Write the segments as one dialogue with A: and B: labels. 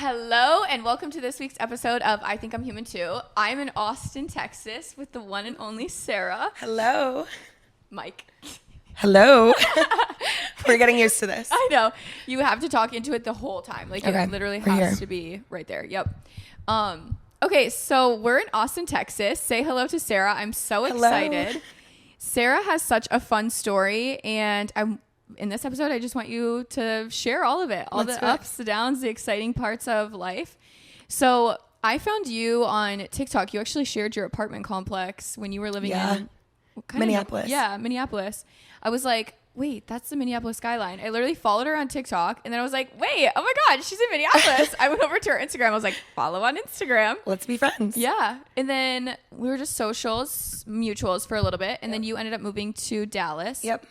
A: Hello and welcome to this week's episode of I Think I'm Human Too. I'm in Austin, Texas with the one and only Sarah.
B: Hello.
A: Mike.
B: Hello. We're getting used to this.
A: I know. You have to talk into it the whole time. Like
B: okay.
A: It literally has to be right there. Yep. Okay, so we're in Austin, Texas. Say hello to Sarah. I'm so excited. Sarah has such a fun story, and in this episode, I just want you to share all of it, the ups, the downs, the exciting parts of life. So I found you on TikTok. You actually shared your apartment complex when you were living in
B: Minneapolis.
A: Minneapolis. I was like, wait, that's the Minneapolis skyline. I literally followed her on TikTok, and then I was like, wait, oh my God, she's in Minneapolis. I went over to her Instagram. I was like, follow on Instagram.
B: Let's be friends.
A: Yeah. And then we were just mutuals for a little bit, and then you ended up moving to Dallas.
B: Yep.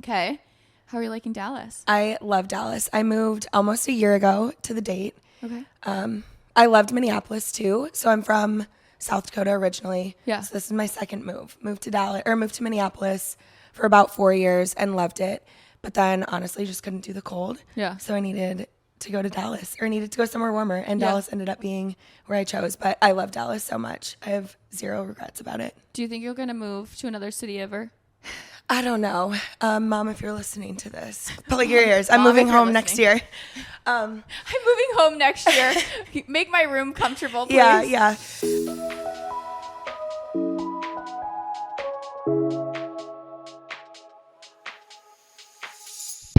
A: Okay. How are you liking Dallas?
B: I love Dallas. I moved almost a year ago to the date.
A: Okay.
B: I loved Minneapolis too. So I'm from South Dakota originally.
A: Yeah.
B: So this is my second move. Moved to Minneapolis for about 4 years and loved it. But then honestly just couldn't do the cold.
A: Yeah.
B: So I needed to go to Dallas or needed to go somewhere warmer. And Dallas ended up being where I chose. But I love Dallas so much. I have zero regrets about it.
A: Do you think you're going to move to another city ever?
B: I don't know. Mom, if you're listening to this, plug your ears. I'm moving home next year.
A: I'm moving home next year. Make my room comfortable, please.
B: Yeah.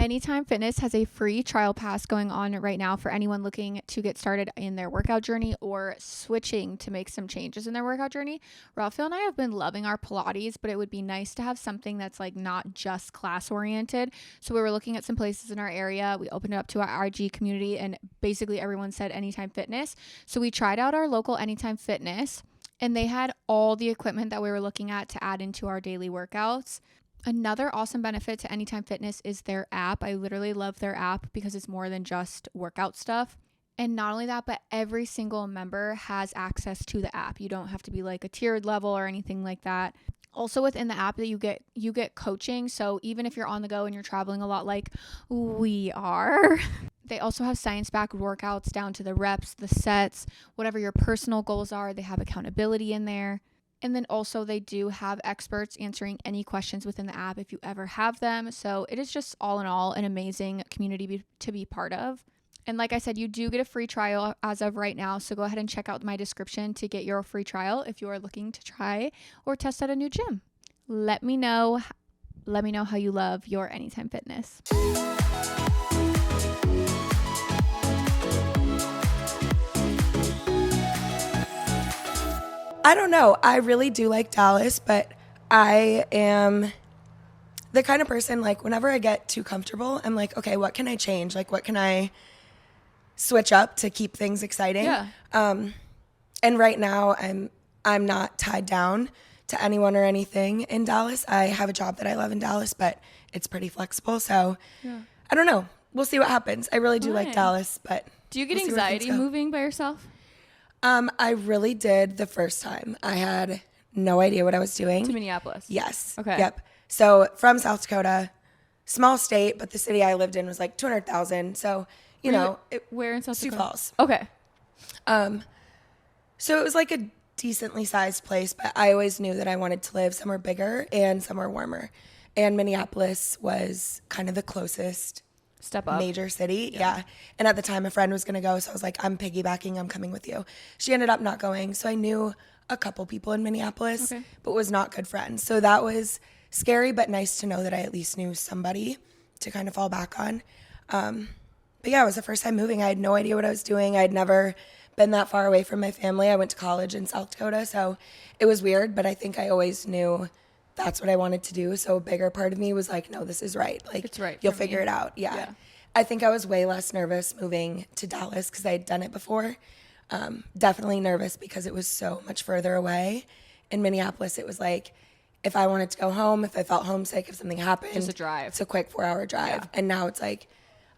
A: Anytime Fitness has a free trial pass going on right now for anyone looking to get started in their workout journey or switching to make some changes in their workout journey. Raphael and I have been loving our Pilates, but it would be nice to have something that's like not just class oriented. So we were looking at some places in our area. We opened it up to our IG community and basically everyone said Anytime Fitness. So we tried out our local Anytime Fitness and they had all the equipment that we were looking at to add into our daily workouts. Another awesome benefit to Anytime Fitness is their app. I literally love their app because it's more than just workout stuff. And not only that, but every single member has access to the app. You don't have to be like a tiered level or anything like that. Also within the app that you get coaching. So even if you're on the go and you're traveling a lot like we are, they also have science-backed workouts down to the reps, the sets, whatever your personal goals are. They have accountability in there. And then also they do have experts answering any questions within the app if you ever have them. So it is just all in all an amazing community to be part of. And like I said, you do get a free trial as of right now. So go ahead and check out my description to get your free trial if you are looking to try or test out a new gym. Let me know how you love your Anytime Fitness.
B: I don't know. I really do like Dallas, but I am the kind of person, like, whenever I get too comfortable, I'm like, okay, what can I change? Like, what can I switch up to keep things exciting?
A: Yeah.
B: And right now, I'm not tied down to anyone or anything in Dallas. I have a job that I love in Dallas, but it's pretty flexible. So I don't know. We'll see what happens. I really do like Dallas, but
A: do you get anxiety moving by yourself?
B: I really did the first time. I had no idea what I was doing.
A: To Minneapolis?
B: Yes.
A: Okay.
B: Yep. So from South Dakota, small state, but the city I lived in was like 200,000. So,
A: where in South
B: Sioux
A: Dakota?
B: Falls.
A: Okay.
B: So it was like a decently sized place, but I always knew that I wanted to live somewhere bigger and somewhere warmer. And Minneapolis was kind of the closest
A: step up
B: major city. Yeah. And at the time a friend was going to go. So I was like, I'm piggybacking. I'm coming with you. She ended up not going. So I knew a couple people in Minneapolis, but was not good friends. So that was scary, but nice to know that I at least knew somebody to kind of fall back on. But yeah, it was the first time moving. I had no idea what I was doing. I had never been that far away from my family. I went to college in South Dakota. So it was weird, but I think I always knew that's what I wanted to do. So a bigger part of me was like, no, this is right. Like,
A: it's right.
B: You'll figure it out. Yeah. I think I was way less nervous moving to Dallas because I had done it before. Definitely nervous because it was so much further away. In Minneapolis, it was like, if I wanted to go home, if I felt homesick, if something happened.
A: Just a drive.
B: It's a quick 4-hour drive. Yeah. And now it's like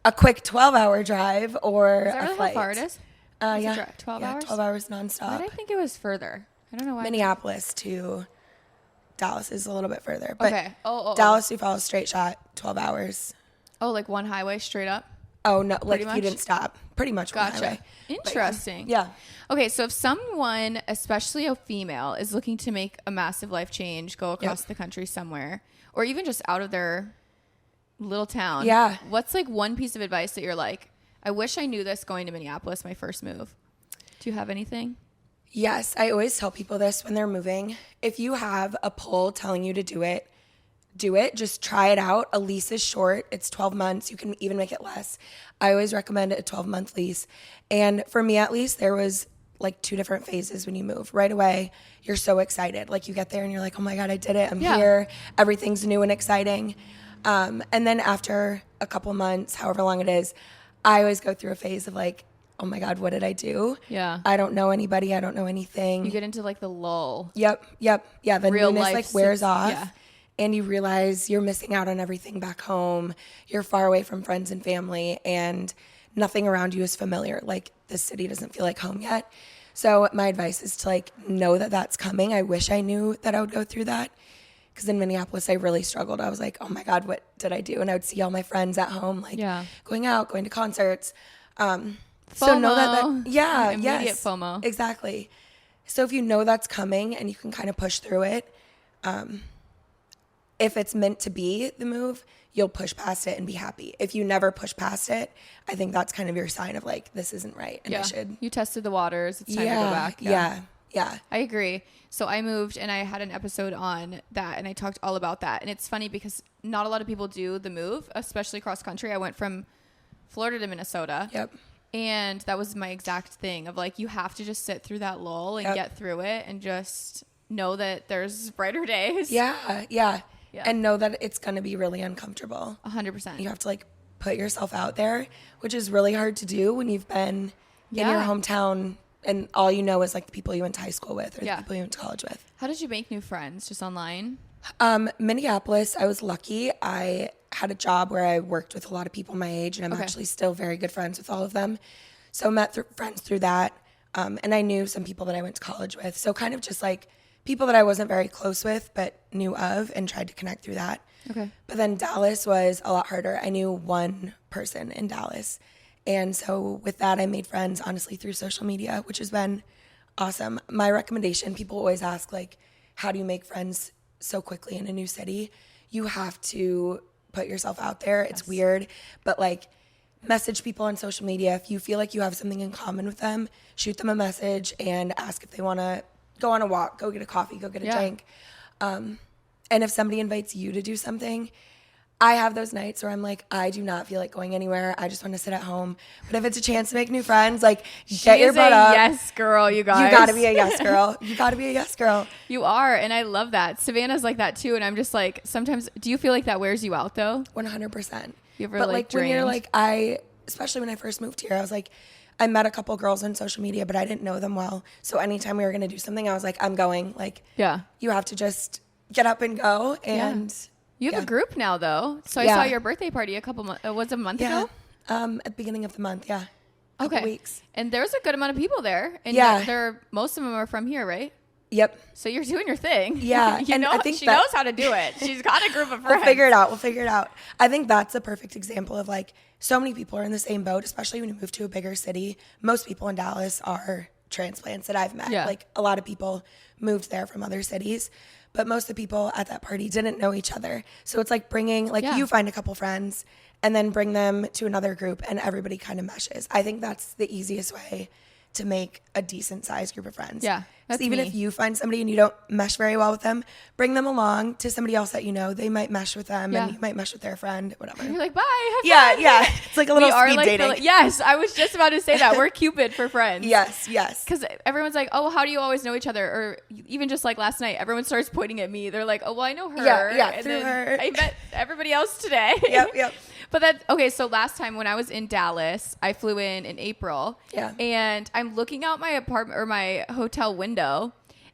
B: a quick 12-hour drive or
A: is that really
B: a flight.
A: How far it is?
B: Yeah.
A: 12 hours?
B: 12 hours nonstop.
A: Why did I think it was further? I don't know why.
B: Minneapolis to Dallas is a little bit further. But
A: okay.
B: Dallas, Sioux Falls, straight shot, 12 hours.
A: Oh, like one highway straight up?
B: Oh, no. Like, if you didn't stop. Pretty much.
A: Gotcha. Interesting.
B: Yeah.
A: Okay, so if someone, especially a female, is looking to make a massive life change, go across the country somewhere, or even just out of their little town, what's like one piece of advice that you're like, I wish I knew this going to Minneapolis, my first move? Do you have anything?
B: Yes, I always tell people this when they're moving. If you have a pull telling you to do it. Just try it out. A lease is short. It's 12 months. You can even make it less. I always recommend a 12-month lease. And for me, at least, there was like 2 different phases when you move. Right away, you're so excited. Like, you get there and you're like, oh my God, I did it. I'm here. Everything's new and exciting. And then after a couple months, however long it is, I always go through a phase of like, oh my God, what did I do?
A: Yeah.
B: I don't know anybody. I don't know anything.
A: You get into like the lull.
B: Yep. Yeah, the
A: real
B: newness
A: life
B: like wears off.
A: Yeah.
B: And you realize you're missing out on everything back home. You're far away from friends and family, and nothing around you is familiar. Like, the city doesn't feel like home yet. So my advice is to like know that that's coming. I wish I knew that I would go through that, because in Minneapolis I really struggled. I was like, oh my God, what did I do? And I would see all my friends at home, like going out, going to concerts. So know that
A: immediate FOMO.
B: Exactly. So if you know that's coming and you can kind of push through it, if it's meant to be the move, you'll push past it and be happy. If you never push past it, I think that's kind of your sign of like, this isn't right. And I should.
A: You tested the waters. It's time to go back.
B: Yeah.
A: I agree. So I moved and I had an episode on that and I talked all about that. And it's funny because not a lot of people do the move, especially cross country. I went from Florida to Minnesota.
B: Yep.
A: And that was my exact thing of like, you have to just sit through that lull and get through it and just know that there's brighter days.
B: Yeah. And know that it's going to be really uncomfortable.
A: 100%.
B: You have to like put yourself out there, which is really hard to do when you've been in your hometown and all you know is like the people you went to high school with or the people you went to college with.
A: How did you make new friends? Just online?
B: Minneapolis, I was lucky. I had a job where I worked with a lot of people my age, and I'm actually still very good friends with all of them. So met friends through that. And I knew some people that I went to college with. So kind of just like people that I wasn't very close with, but knew of and tried to connect through that.
A: Okay.
B: But then Dallas was a lot harder. I knew one person in Dallas. And so with that, I made friends, honestly, through social media, which has been awesome. My recommendation, people always ask, like, how do you make friends so quickly in a new city? You have to put yourself out there. It's weird, but like, message people on social media. If you feel like you have something in common with them, shoot them a message and ask if they want to go on a walk, go get a coffee, go get a drink. And if somebody invites you to do something, I have those nights where I'm like, I do not feel like going anywhere. I just want to sit at home. But if it's a chance to make new friends, like, get your butt up.
A: Yes, girl, you guys.
B: You got to be a yes girl. You got to be a yes girl.
A: You are, and I love that. Savannah's like that too, and I'm just like, sometimes, do you feel like that wears you out though?
B: 100%.
A: You ever
B: but
A: like
B: when
A: drained?
B: you're like, especially when I first moved here, I was like, I met a couple girls on social media, but I didn't know them well. So anytime we were going to do something, I was like, I'm going. Like, you have to just get up and go. And
A: you have a group now, though. So I saw your birthday party was a month ago?
B: At the beginning of the month, Couple weeks.
A: And there's a good amount of people there. And most of them are from here, right?
B: Yep.
A: So you're doing your thing.
B: Yeah.
A: And I think she knows how to do it. She's got a group of friends.
B: We'll figure it out. I think that's a perfect example of like, so many people are in the same boat, especially when you move to a bigger city. Most people in Dallas are transplants that I've met. Like, a lot of people moved there from other cities, but most of the people at that party didn't know each other. So it's like bringing, like, you find a couple friends and then bring them to another group and everybody kind of meshes. I think that's the easiest way to make a decent sized group of friends.
A: Yeah.
B: That's even if you find somebody and you don't mesh very well with them, bring them along to somebody else that you know. They might mesh with them and you might mesh with their friend, whatever.
A: And you're like, bye. Have fun.
B: Yeah. It's like a little speed dating.
A: Yes, I was just about to say that. We're Cupid for friends.
B: Yes.
A: Because everyone's like, oh, how do you always know each other? Or even just like last night, everyone starts pointing at me. They're like, oh, well, I know her.
B: Yeah,
A: and
B: through her.
A: I met everybody else today.
B: Yep.
A: But so last time when I was in Dallas, I flew in April.
B: Yeah.
A: And I'm looking out my apartment or my hotel window.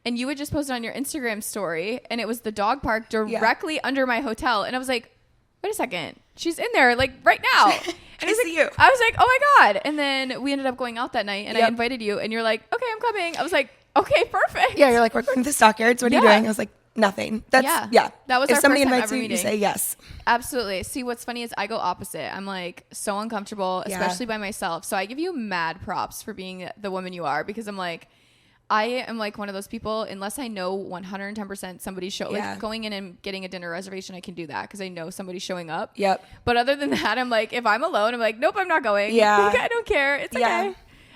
A: And you had just posted on your Instagram story, and it was the dog park directly under my hotel. And I was like, wait a second. She's in there, like, right now. And
B: I see you.
A: I was like, oh, my God. And then we ended up going out that night, and I invited you. And you're like, okay, I'm coming. I was like, okay, perfect.
B: Yeah, you're like, we're going to the stockyards. What are you doing? I was like, nothing. That's
A: That was
B: if
A: our
B: somebody
A: first time
B: invites
A: ever
B: you,
A: meeting.
B: you say yes.
A: Absolutely. See, what's funny is I go opposite. I'm like so uncomfortable, especially by myself. So I give you mad props for being the woman you are, because I'm like, I am like one of those people, unless I know 110% somebody's like going in and getting a dinner reservation, I can do that because I know somebody's showing up.
B: Yep.
A: But other than that, I'm like, if I'm alone, I'm like, nope, I'm not going.
B: Yeah.
A: Like, I don't care. It's okay.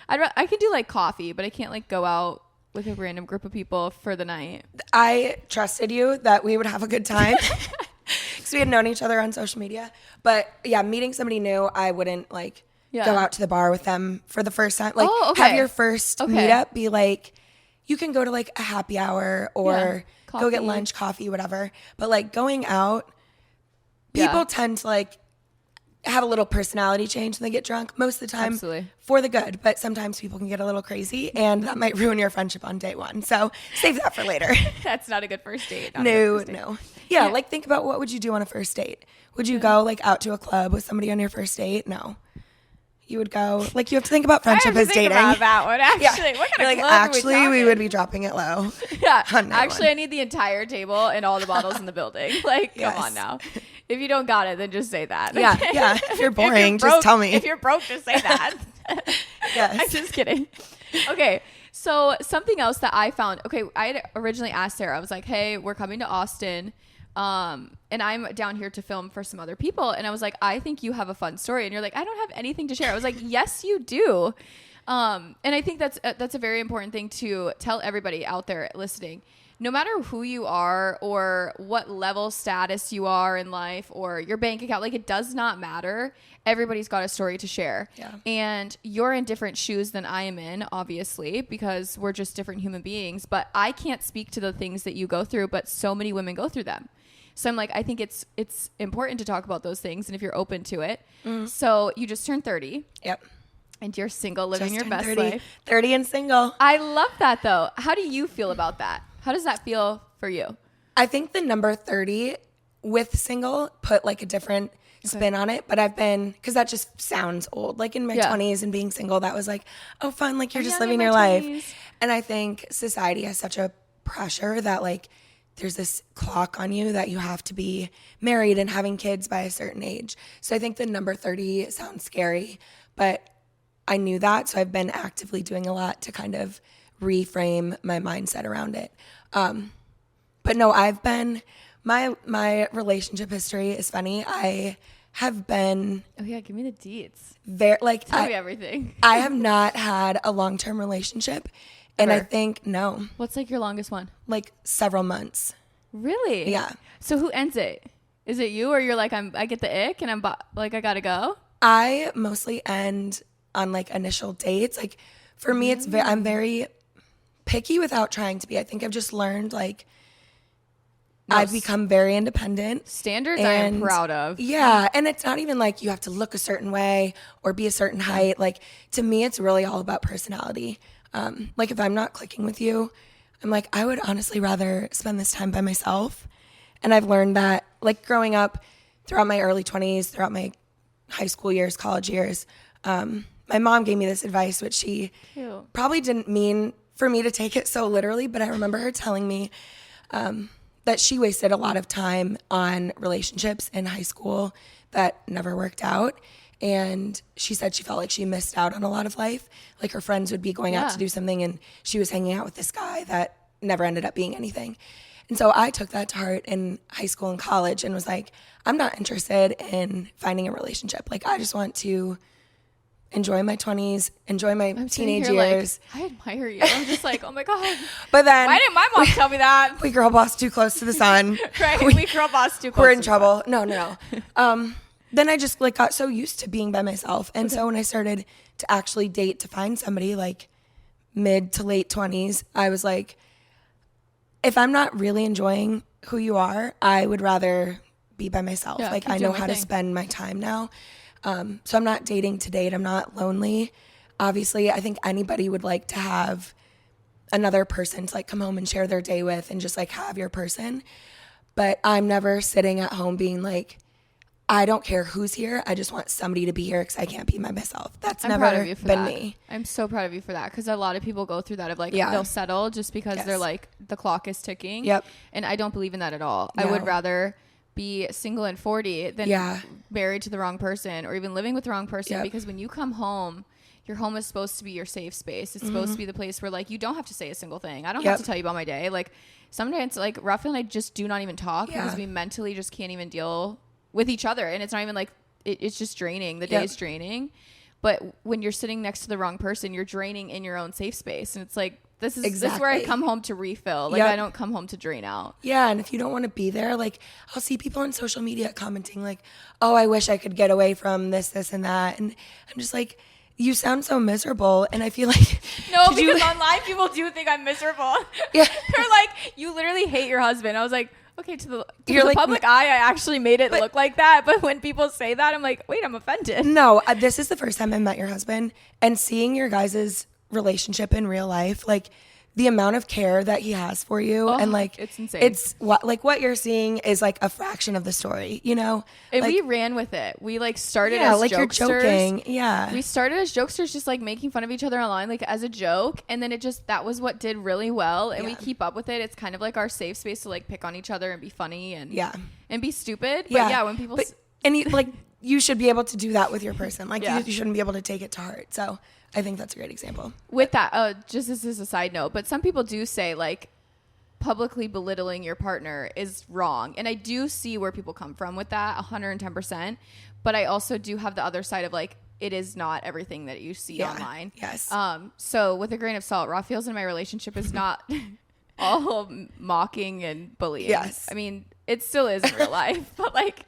A: I can do like coffee, but I can't like go out with a random group of people for the night.
B: I trusted you that we would have a good time because we had known each other on social media. But yeah, meeting somebody new, I wouldn't like go out to the bar with them for the first time. Like have your first meetup be like, you can go to like a happy hour or go get lunch, coffee, whatever. But like going out, people tend to like have a little personality change when they get drunk most of the time.
A: Absolutely.
B: For the good, but sometimes people can get a little crazy and that might ruin your friendship on day one. So save that for later.
A: That's not a good first date.
B: No. Yeah, like think about what would you do on a first date? Would you go like out to a club with somebody on your first date? No. You would go, like you have to think about friendship as dating.
A: About that one, actually. What kind of club
B: actually, we would be dropping it low.
A: Yeah. Actually, I need the entire table and all the bottles in the building. Like, come on now. If you don't got it, then just say that.
B: Yeah. If you're boring, just tell me.
A: If you're broke, just say that.
B: Yes.
A: I'm just kidding. Okay. So something else that I found. Okay, I had originally asked Sarah. I was like, "Hey, we're coming to Austin, and I'm down here to film for some other people." And I was like, "I think you have a fun story." And you're like, "I don't have anything to share." I was like, "Yes, you do." And I think that's a very important thing to tell everybody out there listening. No matter who you are or what level status you are in life or your bank account, like it does not matter. Everybody's got a story to share.
B: Yeah.
A: And you're in different shoes than I am in, obviously, because we're just different human beings. But I can't speak to the things that you go through, but so many women go through them. So I'm like, I think it's important to talk about those things. And if you're open to it. So you just turned 30.
B: Yep.
A: And you're single, living your best
B: 30,
A: life.
B: 30 and single.
A: I love that though. How do you feel about that? How does that feel for you?
B: I think the number 30 with single put like a different spin on it, but I've been, because that just sounds old. Like in my 20s and being single, that was like, oh, fun. Like you're just living your life. And I think society has such a pressure that like there's this clock on you that you have to be married and having kids by a certain age. So I think the number 30 sounds scary, but I knew that. So I've been actively doing a lot to kind of reframe my mindset around it. But no, I've been, my relationship history is funny. I have been.
A: Oh yeah, give me the deets.
B: Tell
A: me everything.
B: I have not had a long-term relationship. And I think, no.
A: What's like your longest one?
B: Like several months.
A: Really?
B: Yeah.
A: So who ends it? Is it you or you're like, I get the ick and I gotta go?
B: I mostly end on like initial dates. Like for me, I'm very picky without trying to be. I think I've just learned like I've become very independent.
A: Standards I am proud of.
B: Yeah. And it's not even like you have to look a certain way or be a certain height. Like to me, it's really all about personality. Like if I'm not clicking with you, I'm like, I would honestly rather spend this time by myself. And I've learned that like growing up throughout my early 20s, throughout my high school years, college years, my mom gave me this advice, which she probably didn't mean for me to take it so literally, but I remember her telling me that she wasted a lot of time on relationships in high school that never worked out. And she said she felt like she missed out on a lot of life. Like her friends would be going out to do something and she was hanging out with this guy that never ended up being anything. And so I took that to heart in high school and college and was like, I'm not interested in finding a relationship. Like I just want to enjoy my 20s, enjoy my teenage years.
A: Like, I admire you. I'm just like, oh my God.
B: But then
A: why didn't my mom tell me that?
B: We girl boss too close to the sun.
A: Right. We girl boss too close.
B: We're in trouble. No. Then I just like got so used to being by myself. And so when I started to actually date to find somebody like mid to late 20s, I was like, if I'm not really enjoying who you are, I would rather be by myself.
A: Yeah,
B: like I know how to spend my time now. So I'm not dating to date. I'm not lonely. Obviously, I think anybody would like to have another person to like come home and share their day with and just like have your person. But I'm never sitting at home being like, I don't care who's here. I just want somebody to be here because I can't be by myself. That's
A: I'm
B: never
A: proud of you for
B: been
A: that.
B: me.
A: I'm so proud of you for that, because a lot of people go through that of like they'll settle just because they're like the clock is ticking.
B: Yep.
A: And I don't believe in that at all.
B: No.
A: I would rather be single and 40 than married to the wrong person or even living with the wrong person, because when you come home, your home is supposed to be your safe space. It's supposed to be the place where like you don't have to say a single thing. I don't have to tell you about my day. Like sometimes like Raphael and I just do not even talk because we mentally just can't even deal with each other, and it's not even like it's just draining. The day is draining, but when you're sitting next to the wrong person, you're draining in your own safe space, and it's like this is where I come home to refill. Like I don't come home to drain out.
B: Yeah, and if you don't want to be there, like I'll see people on social media commenting like, "Oh, I wish I could get away from this, and that," and I'm just like, you sound so miserable, and I feel like
A: because online people do think I'm miserable.
B: Yeah,
A: they're like, you literally hate your husband. I was like, okay, to the public eye, I actually made it look like that. But when people say that, I'm like, wait, I'm offended.
B: No, this is the first time I met your husband, and seeing your guys' relationship in real life, like the amount of care that he has for you, and like
A: it's insane.
B: It's what you're seeing is like a fraction of the story, you know.
A: And
B: like,
A: we ran with it. We like started as
B: like
A: jokesters.
B: You're joking. Yeah,
A: we started as jokesters, just like making fun of each other online, like as a joke, and then that was what did really well, and we keep up with it. It's kind of like our safe space to like pick on each other and be funny and be stupid. But when people
B: you should be able to do that with your person. Like you shouldn't be able to take it to heart. So I think that's a great example.
A: With that, just as a side note, but some people do say like publicly belittling your partner is wrong. And I do see where people come from with that 110%. But I also do have the other side of like, it is not everything that you see online.
B: Yes.
A: So with a grain of salt, Raphael's in my relationship is not all mocking and bullying.
B: Yes.
A: I mean, it still is in real life, but like,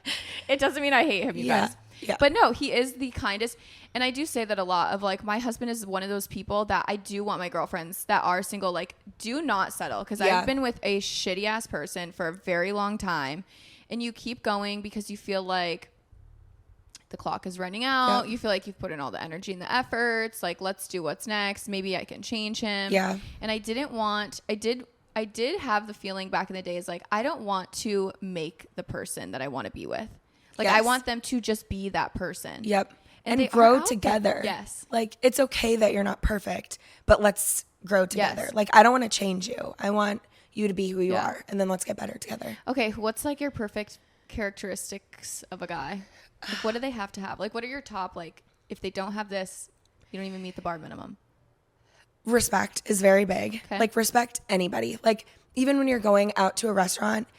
A: it doesn't mean I hate him, you guys.
B: Yeah.
A: But no, he is the kindest. And I do say that a lot of like, my husband is one of those people that I do want my girlfriends that are single, like, do not settle. Because I've been with a shitty ass person for a very long time. And you keep going because you feel like the clock is running out. You feel like you've put in all the energy and the efforts. Like, let's do what's next. Maybe I can change him.
B: Yeah.
A: And I did have the feeling back in the days, like, I don't want to make the person that I want to be with. Like, I want them to just be that person.
B: Yep. And grow together.
A: Yes.
B: Like, it's okay that you're not perfect, but let's grow together.
A: Yes.
B: Like, I don't want to change you. I want you to be who you are, and then let's get better together.
A: Okay. What's like your perfect characteristics of a guy? Like, what do they have to have? Like, what are your top, like, if they don't have this, you don't even meet the bar minimum?
B: Respect is very big.
A: Okay.
B: Like, respect anybody. Like, even when you're going out to a restaurant,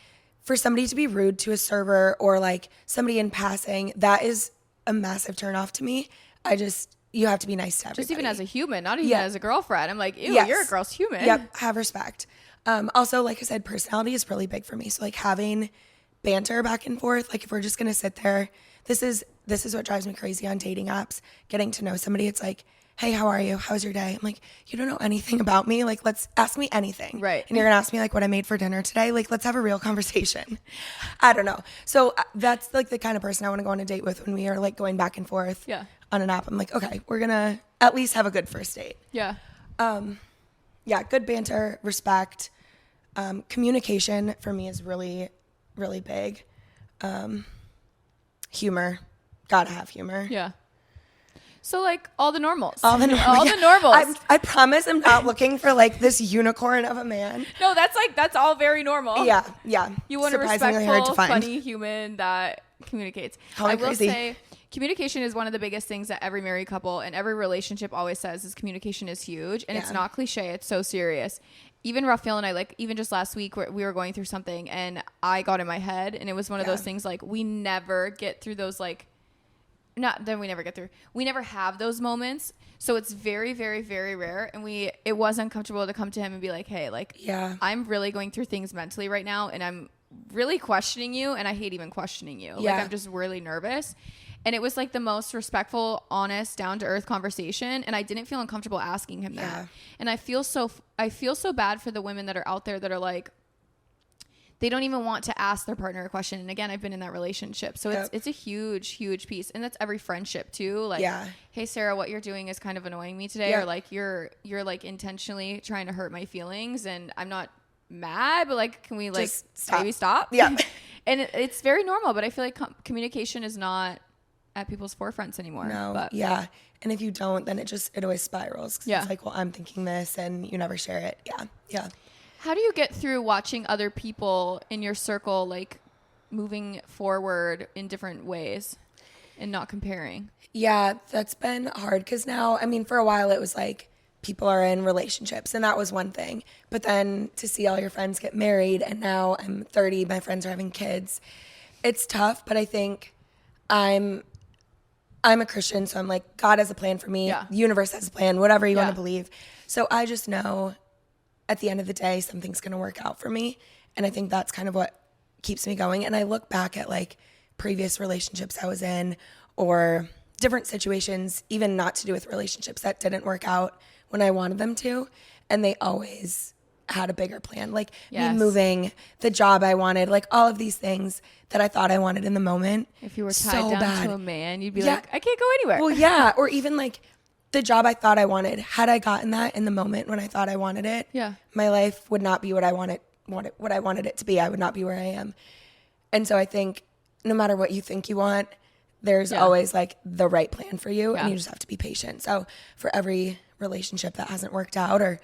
B: for somebody to be rude to a server or like somebody in passing, that is a massive turnoff to me. You have to be nice to everybody.
A: Just even as a human, not even as a girlfriend. I'm like, ew, you're a girl's human.
B: Yep, have respect. Also, like I said, personality is really big for me. So like having banter back and forth, like if we're just gonna sit there, this is what drives me crazy on dating apps. Getting to know somebody, it's like, hey, how are you? How's your day? I'm like, you don't know anything about me. Like, let's ask me anything.
A: Right.
B: And you're going to ask me like what I made for dinner today. Like, let's have a real conversation. I don't know. So that's like the kind of person I want to go on a date with when we are like going back and forth on an app. I'm like, okay, we're going to at least have a good first date.
A: Yeah.
B: Good banter, respect. Communication for me is really, really big. Humor. Gotta have humor.
A: Yeah. So like all the normals.
B: All the normals. I promise I'm not looking for like this unicorn of a man.
A: No, that's all very normal.
B: Yeah.
A: You want a respectful, funny human that communicates. I will say communication is one of the biggest things that every married couple and every relationship always says is communication is huge. And it's not cliche. It's so serious. Even Raphael and I, like even just last week we were going through something and I got in my head and it was one of those things like we never get through those like we never have those moments. So it's very, very, very rare. And it was uncomfortable to come to him and be like, hey, like, I'm really going through things mentally right now. And I'm really questioning you. And I hate even questioning you. Like, I'm just really nervous. And it was like the most respectful, honest, down to earth conversation. And I didn't feel uncomfortable asking him that. And I feel so bad for the women that are out there that are like, they don't even want to ask their partner a question. And again, I've been in that relationship. So it's a huge, huge piece. And that's every friendship too. Like, hey, Sarah, what you're doing is kind of annoying me today. Or like, you're like intentionally trying to hurt my feelings. And I'm not mad, but like, can we like maybe stop?
B: Yeah.
A: And it's very normal, but I feel like communication is not at people's forefronts anymore.
B: No,
A: but.
B: yeah. And if you don't, then it always spirals. 'Cause
A: Yeah.
B: it's like, well, I'm thinking this and you never share it. Yeah. Yeah.
A: How do you get through watching other people in your circle, like, moving forward in different ways and not comparing?
B: Yeah, that's been hard because now, I mean, for a while it was like people are in relationships and that was one thing. But then to see all your friends get married and now I'm 30, my friends are having kids. It's tough, but I think I'm a Christian, so I'm like, God has a plan for me.
A: Yeah.
B: The universe has a plan, whatever you want
A: Yeah.
B: to believe. So I just know at the end of the day, something's going to work out for me. And I think that's kind of what keeps me going. And I look back at like previous relationships I was in or different situations, even not to do with relationships that didn't work out when I wanted them to. And they always had a bigger plan. Like
A: Yes.
B: me moving, the job I wanted, like all of these things that I thought I wanted in the moment.
A: If you were tied
B: So
A: down
B: bad.
A: to a man, you'd be
B: Yeah.
A: like, I can't go anywhere.
B: Well, yeah. Or even like the job I thought I wanted. Had I gotten that in the moment when I thought I wanted it,
A: Yeah.
B: my life would not be what I wanted it to be. I would not be where I am. And so I think no matter what you think you want, there's
A: Yeah.
B: always like the right plan for you
A: Yeah.
B: and you just have to be patient. So for every relationship that hasn't worked out or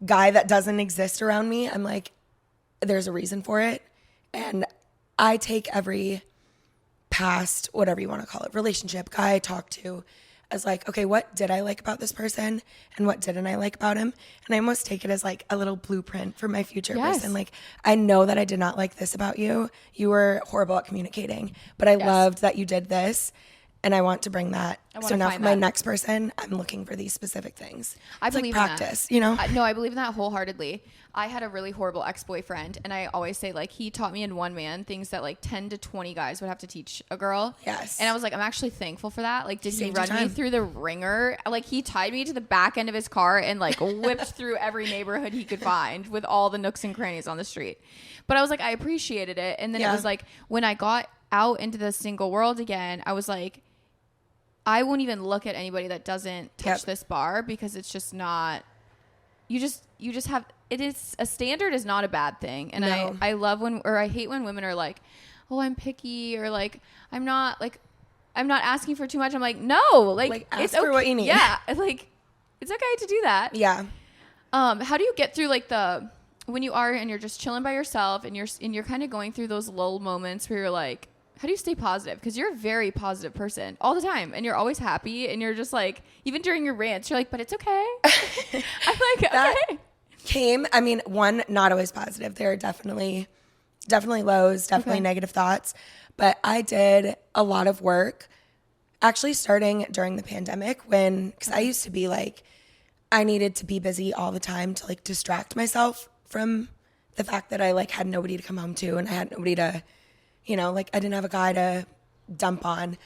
B: guy that doesn't exist around me, I'm like, there's a reason for it. And I take every past, whatever you want to call it, relationship, guy I talk to as like, okay, what did I like about this person and what didn't I like about him? And I almost take it as like a little blueprint for my future
A: Yes.
B: person. Like, I know that I did not like this about you. You were horrible at communicating, but I
A: Yes.
B: loved that you did this. And I want to bring that.
A: I wanna
B: So now for
A: find
B: my
A: that.
B: next person, I'm looking for these specific things.
A: I
B: It's like
A: believe in that.
B: practice, you know?
A: No, I believe in that wholeheartedly. I had a really horrible ex-boyfriend, and I always say, like, he taught me in one man things that, like, 10 to 20 guys would have to teach a girl.
B: Yes.
A: And I was like, I'm actually thankful for that. Like, did he
B: Saved you
A: run me
B: time.
A: through the ringer? Like, he tied me to the back end of his car and, like, whipped through every neighborhood he could find with all the nooks and crannies on the street. But I was like, I appreciated it. And then
B: Yeah.
A: it was like, when I got out into the single world again, I was like, I won't even look at anybody that doesn't touch
B: Yep.
A: this bar because it's just not. You just have it is a standard is not a bad thing, and
B: No.
A: I love when or I hate when women are like, oh, I'm picky or like I'm not asking for too much. I'm like, no, like
B: ask
A: it's
B: for
A: okay.
B: what you need.
A: Yeah, like it's okay to do that.
B: Yeah.
A: How do you get through like when you are and you're just chilling by yourself and you're kind of going through those lull moments where you're like, how do you stay positive? Because you're a very positive person all the time and you're always happy and you're just like, even during your rants, you're like, but it's okay. I'm like,
B: That
A: okay.
B: I mean, one, not always positive. There are definitely lows, definitely
A: Okay.
B: negative thoughts. But I did a lot of work actually starting during the pandemic because I used to be like, I needed to be busy all the time to like distract myself from the fact that I like had nobody to come home to and I had nobody to, like I didn't have a guy to dump on.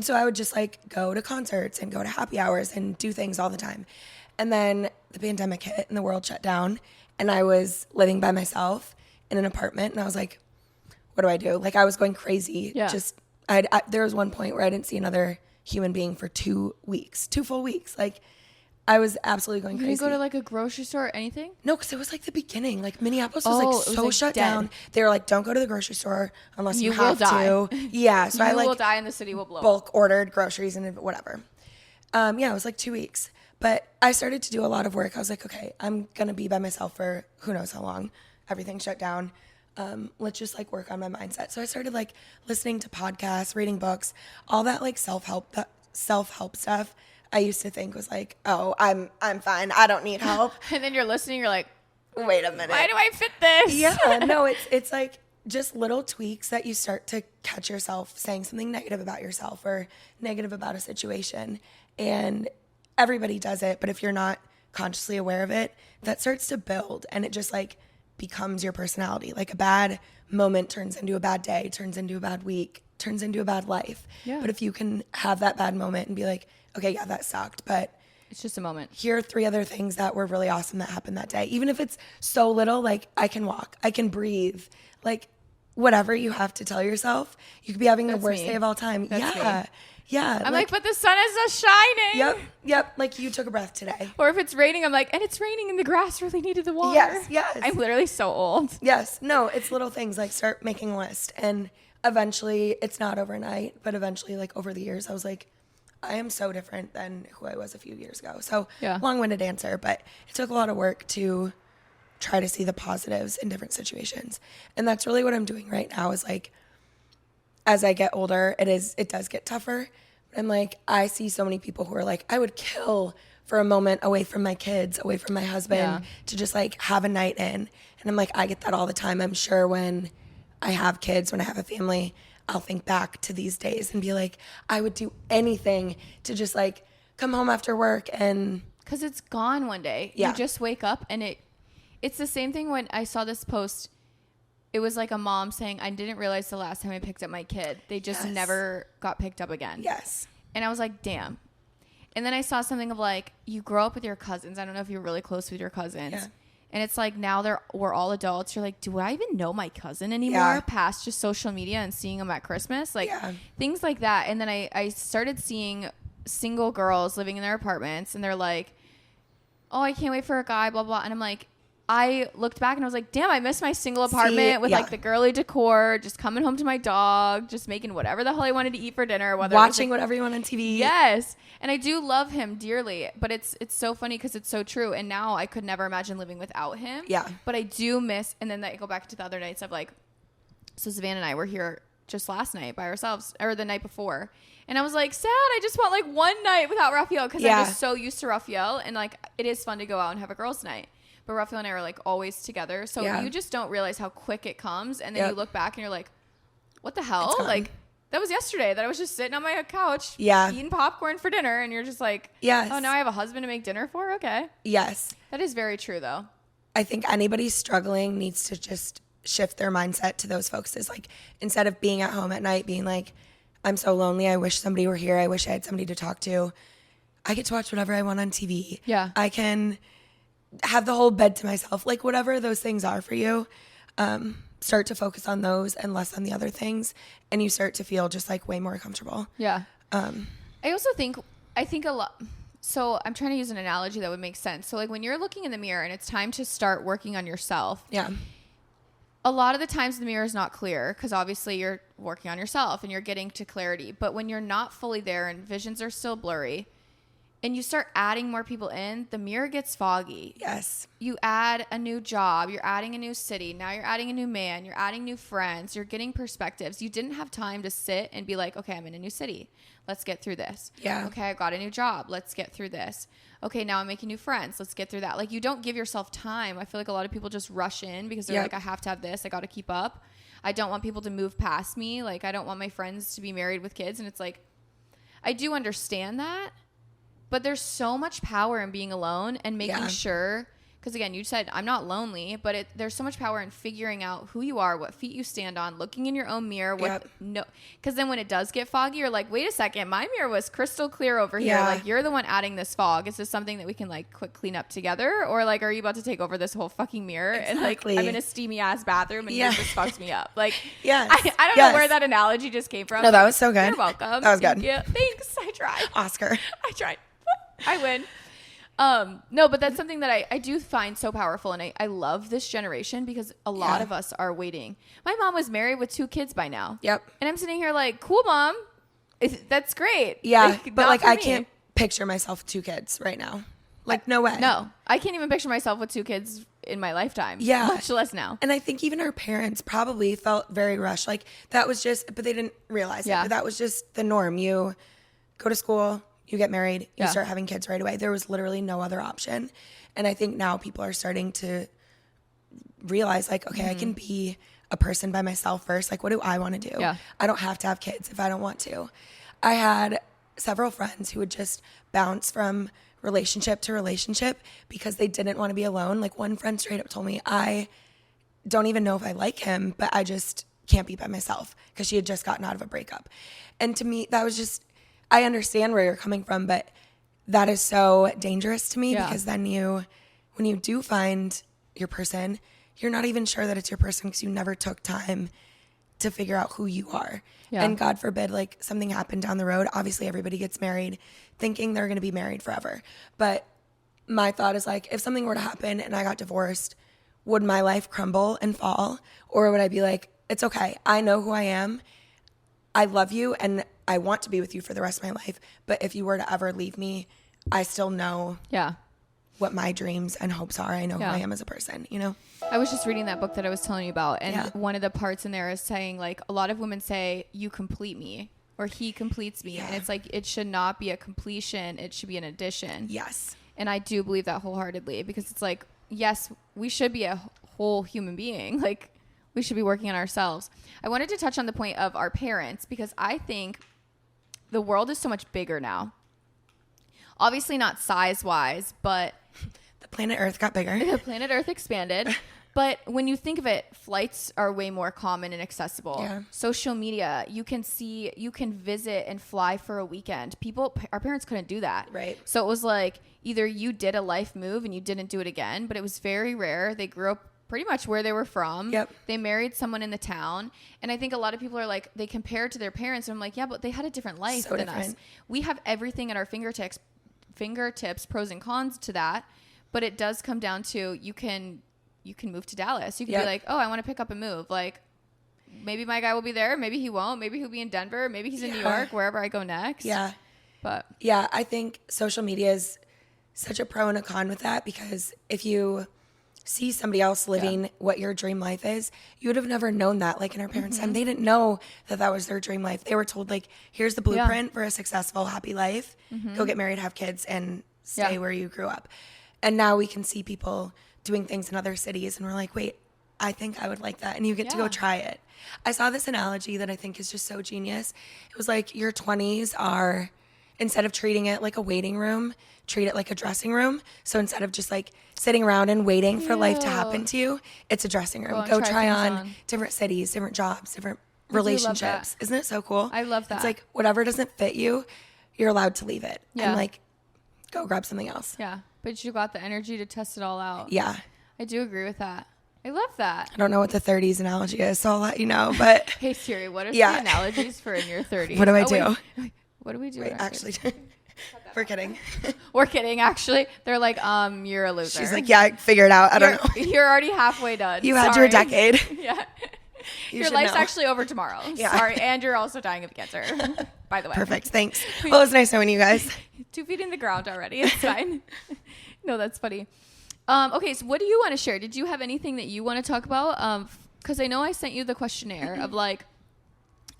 B: So I would just like go to concerts and go to happy hours and do things all the time. And then the pandemic hit and the world shut down and I was living by myself in an apartment and I was like, what do I do? Like I was going crazy.
A: Yeah.
B: There was one point where I didn't see another human being for 2 weeks, 2 full weeks. Like I was absolutely going
A: You
B: crazy.
A: didn't go to like a grocery store or anything?
B: No, because it was like the beginning. Like Minneapolis was
A: Oh,
B: like
A: it was,
B: so
A: like,
B: shut
A: dead.
B: down. They were like, don't go to the grocery store unless you
A: You will
B: have to.
A: die.
B: Yeah. So I
A: You will
B: like
A: die and the city will blow up.
B: bulk ordered groceries and whatever. Yeah, it was like 2 weeks. But I started to do a lot of work. I was like, okay, I'm going to be by myself for who knows how long. Everything shut down. Let's just like work on my mindset. So I started like listening to podcasts, reading books, all that like self-help stuff. I used to think was like, oh, I'm fine. I don't need help.
A: And then you're listening, you're like,
B: Wait a minute.
A: why do I fit this?
B: Yeah, no, it's like just little tweaks that you start to catch yourself saying something negative about yourself or negative about a situation. And everybody does it, but if you're not consciously aware of it, that starts to build and it just like becomes your personality. Like a bad moment turns into a bad day, turns into a bad week, turns into a bad life.
A: Yeah.
B: But if you can have that bad moment and be like, okay, yeah, that sucked, but
A: It's just a moment.
B: here are 3 other things that were really awesome that happened that day. Even if it's so little, like I can walk, I can breathe, like whatever you have to tell yourself. You could be having the
A: That's
B: worst
A: me.
B: day of all time.
A: That's
B: yeah. Yeah.
A: I'm like, but the sun is just shining.
B: Yep. Like you took a breath today.
A: Or if it's raining, I'm like, and it's raining and the grass really needed the water.
B: Yes.
A: I'm literally so old.
B: Yes. No, it's little things. Like start making a list. And eventually, it's not overnight, but eventually, like over the years, I was like, I am so different than who I was a few years ago. So long-winded answer, but it took a lot of work to try to see the positives in different situations. And that's really what I'm doing right now is like, as I get older, it does get tougher. But I'm like, I see so many people who are like, I would kill for a moment away from my kids, away from my husband to just like have a night in. And I'm like, I get that all the time. I'm sure when I have kids, when I have a family, I'll think back to these days and be like, I would do anything to just like come home after work and.
A: Because it's gone one day. You just wake up and it's the same thing when I saw this post. It was like a mom saying, I didn't realize the last time I picked up my kid. They just never got picked up again.
B: Yes.
A: And I was like, damn. And then I saw something of like, you grow up with your cousins. I don't know if you're really close with your cousins. Yeah. And it's like now we're all adults. You're like, do I even know my cousin anymore past just social media and seeing them at Christmas? Like things like that. And then I started seeing single girls living in their apartments and they're like, oh, I can't wait for a guy, blah, blah. And I'm like, I looked back and I was like, damn, I miss my single apartment with like the girly decor, just coming home to my dog, just making whatever the hell I wanted to eat for dinner.
B: Watching whatever you want on TV.
A: Yes. And I do love him dearly, but it's so funny because it's so true. And now I could never imagine living without him. Yeah. But I do miss, and then I go back to the other nights of like, so Savannah and I were here just last night by ourselves, or the night before. And I was like, sad, I just want like one night without Raphael because I'm just so used to Raphael. And like, it is fun to go out and have a girls' night. But Raphael and I are like always together. So you just don't realize how quick it comes. And then you look back and you're like, what the hell? Like that was yesterday that I was just sitting on my couch eating popcorn for dinner. And you're just like, oh, now I have a husband to make dinner for? Okay.
B: Yes.
A: That is very true though.
B: I think anybody struggling needs to just shift their mindset to those focuses. Like instead of being at home at night being like, I'm so lonely. I wish somebody were here. I wish I had somebody to talk to. I get to watch whatever I want on TV. Yeah. I can have the whole bed to myself, like whatever those things are for you, start to focus on those and less on the other things. And you start to feel just like way more comfortable. Yeah. I
A: also think a lot. So I'm trying to use an analogy that would make sense. So like when you're looking in the mirror and it's time to start working on yourself. Yeah. A lot of the times the mirror is not clear because obviously you're working on yourself and you're getting to clarity. But when you're not fully there and visions are still blurry, and you start adding more people in, the mirror gets foggy. Yes. You add a new job. You're adding a new city. Now you're adding a new man. You're adding new friends. You're getting perspectives. You didn't have time to sit and be like, okay, I'm in a new city. Let's get through this. Yeah. Okay, I got a new job. Let's get through this. Okay, now I'm making new friends. Let's get through that. Like, you don't give yourself time. I feel like a lot of people just rush in because they're like, I have to have this. I got to keep up. I don't want people to move past me. Like, I don't want my friends to be married with kids. And it's like, I do understand that. But there's so much power in being alone and making sure, because again, you said I'm not lonely, but there's so much power in figuring out who you are, what feet you stand on, looking in your own mirror. Because then when it does get foggy, you're like, wait a second, my mirror was crystal clear over here. Like, you're the one adding this fog. Is this something that we can like quick clean up together, or like, are you about to take over this whole fucking mirror? And like, I'm in a steamy ass bathroom and this fucks me up. Like, I don't know where that analogy just came from.
B: No, that was so good.
A: You're welcome.
B: That was good.
A: Thanks. I tried.
B: Oscar.
A: I tried. I win. No, but that's something that I do find so powerful. And I love this generation because a lot of us are waiting. My mom was married with 2 kids by now. Yep. And I'm sitting here like, cool, mom. That's great.
B: Yeah. Like, but like, I can't picture myself with 2 kids right now. Like, no way.
A: No, I can't even picture myself with 2 kids in my lifetime. Yeah. Much less now.
B: And I think even our parents probably felt very rushed. Like, that was just, but they didn't realize it. But that was just the norm. You go to school, you get married, you start having kids right away. There was literally no other option. And I think now people are starting to realize like, okay, I can be a person by myself first. Like, what do I want to do? Yeah. I don't have to have kids if I don't want to. I had several friends who would just bounce from relationship to relationship because they didn't want to be alone. Like, one friend straight up told me, I don't even know if I like him, but I just can't be by myself, because she had just gotten out of a breakup. And to me, that was just, I understand where you're coming from, but that is so dangerous to me because then when you do find your person, you're not even sure that it's your person because you never took time to figure out who you are.
A: Yeah.
B: And God forbid, like, something happened down the road. Obviously, everybody gets married thinking they're going to be married forever. But my thought is, like, if something were to happen and I got divorced, would my life crumble and fall? Or would I be like, it's okay. I know who I am. I love you and I want to be with you for the rest of my life. But if you were to ever leave me, I still know what my dreams and hopes are. I know who I am as a person, you know?
A: I was just reading that book that I was telling you about. And one of the parts in there is saying, like, a lot of women say, you complete me, or he completes me. And it's like, it should not be a completion. It should be an addition.
B: Yes.
A: And I do believe that wholeheartedly, because it's like, yes, we should be a whole human being. Like, we should be working on ourselves. I wanted to touch on the point of our parents, because I think the world is so much bigger now. Obviously not size-wise, but
B: the planet Earth got bigger.
A: The planet Earth expanded. But when you think of it, flights are way more common and accessible. Yeah. Social media, you can visit and fly for a weekend. Our parents couldn't do that.
B: Right.
A: So it was like, either you did a life move and you didn't do it again, but it was very rare. They grew up pretty much where they were from.
B: Yep.
A: They married someone in the town. And I think a lot of people are like, they compare to their parents. And I'm like, yeah, but they had a different life than us. We have everything at our fingertips, pros and cons to that. But it does come down to, you can move to Dallas. You can be like, oh, I want to pick up and move. Like, maybe my guy will be there. Maybe he won't. Maybe he'll be in Denver. Maybe he's in New York, wherever I go next.
B: Yeah.
A: But
B: yeah, I think social media is such a pro and a con with that, because if you see somebody else living what your dream life is, you would have never known that. Like in our parents' time, they didn't know that was their dream life. They were told, like, here's the blueprint for a successful, happy life. Go get married, have kids, and stay where you grew up. And now we can see people doing things in other cities, and we're like, wait, I think I would like that. And you get to go try it. I saw this analogy that I think is just so genius. It was like, your 20s are, instead of treating it like a waiting room, treat it like a dressing room. So instead of just like sitting around and waiting for life to happen to you, it's a dressing room. Go try on different cities, different jobs, different relationships. Isn't it so cool?
A: I love that.
B: It's like, whatever doesn't fit you, you're allowed to leave it. And like, go grab something else.
A: Yeah. But you got the energy to test it all out.
B: Yeah.
A: I do agree with that. I love that.
B: I don't know what the 30s analogy is, so I'll let you know. But
A: hey Siri, what are the analogies for in your 30s?
B: What do I do?
A: Wait, what do we do?
B: Wait, actually, we're kidding.
A: We're kidding, actually. They're like, you're a loser.
B: She's like, yeah, figure it out. I don't know.
A: You're already halfway done.
B: You had your decade.
A: Yeah. Your life's actually over tomorrow. Yeah. Sorry, and you're also dying of cancer, by the way.
B: Perfect, thanks. Well, it's nice knowing you guys.
A: 2 feet in the ground already. It's fine. No, that's funny. Okay, so what do you want to share? Did you have anything that you want to talk about? Because I know I sent you the questionnaire of like